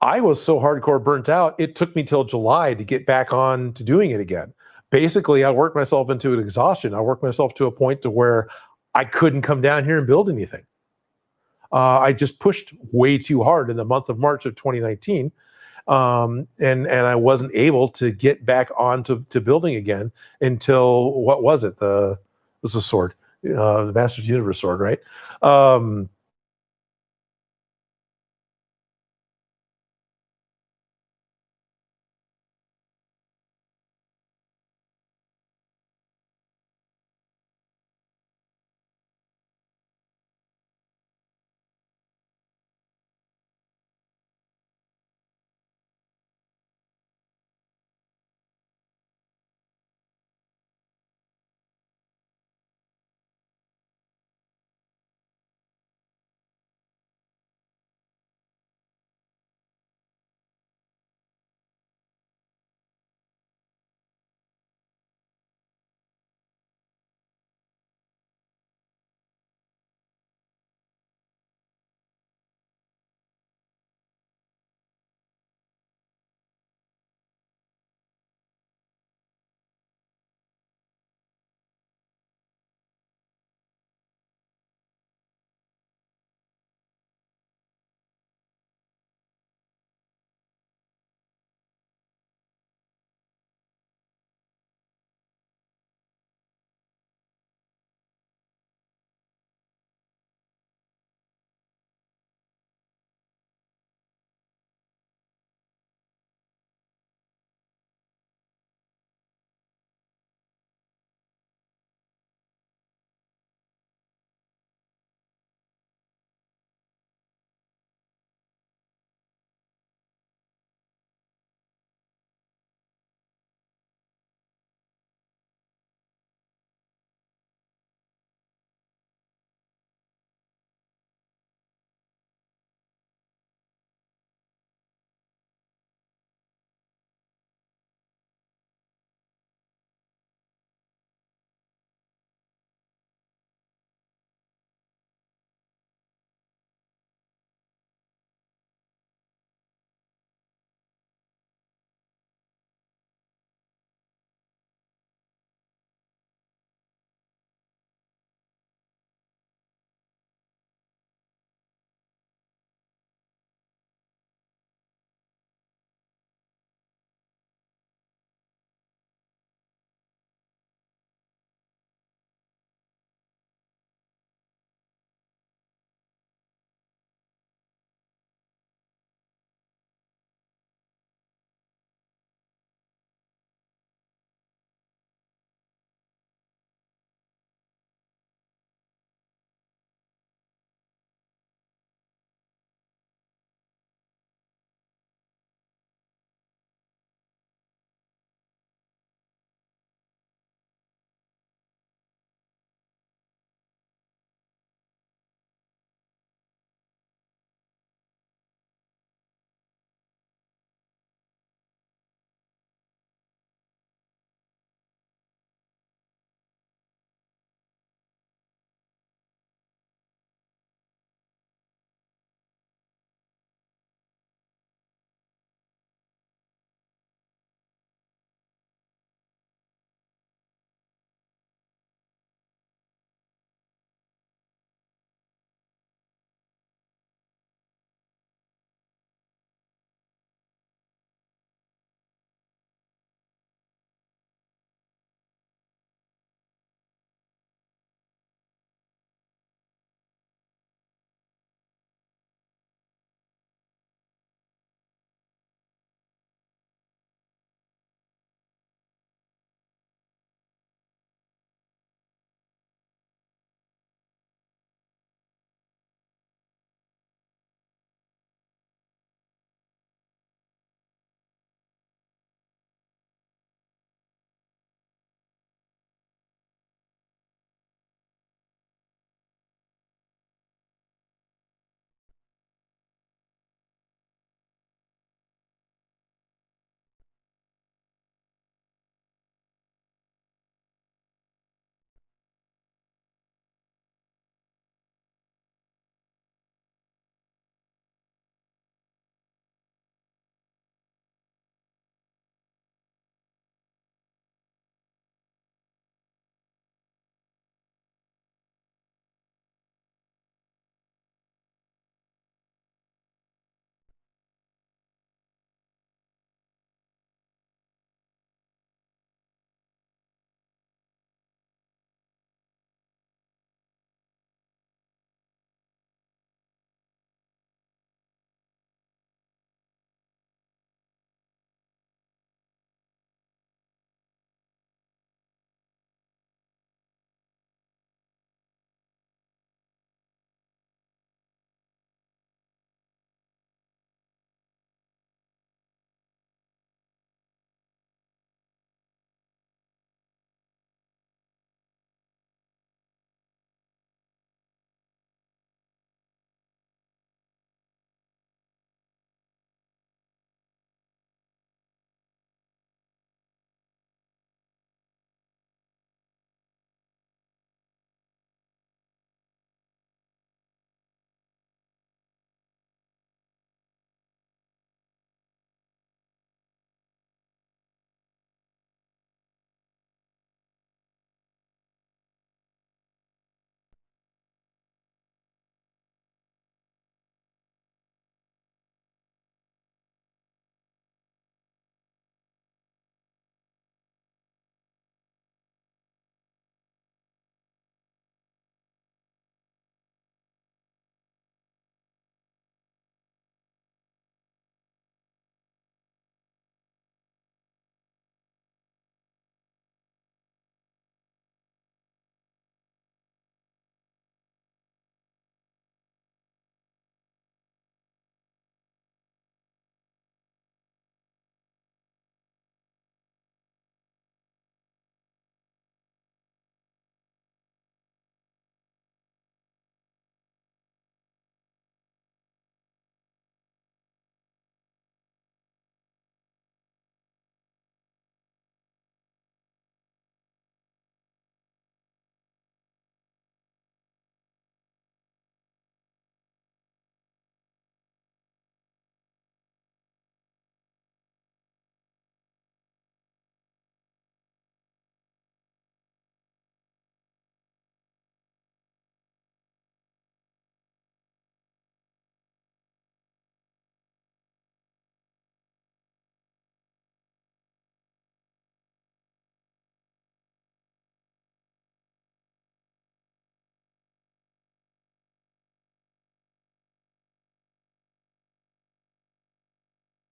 I was so hardcore burnt out, it took me till July to get back on to doing it again. Basically, I worked myself into an exhaustion. I worked myself to a point to where I couldn't come down here and build anything. I just pushed way too hard in the month of March of 2019, and I wasn't able to get back on to building again until, what was it? It was a sword, the Masters Universe sword, right?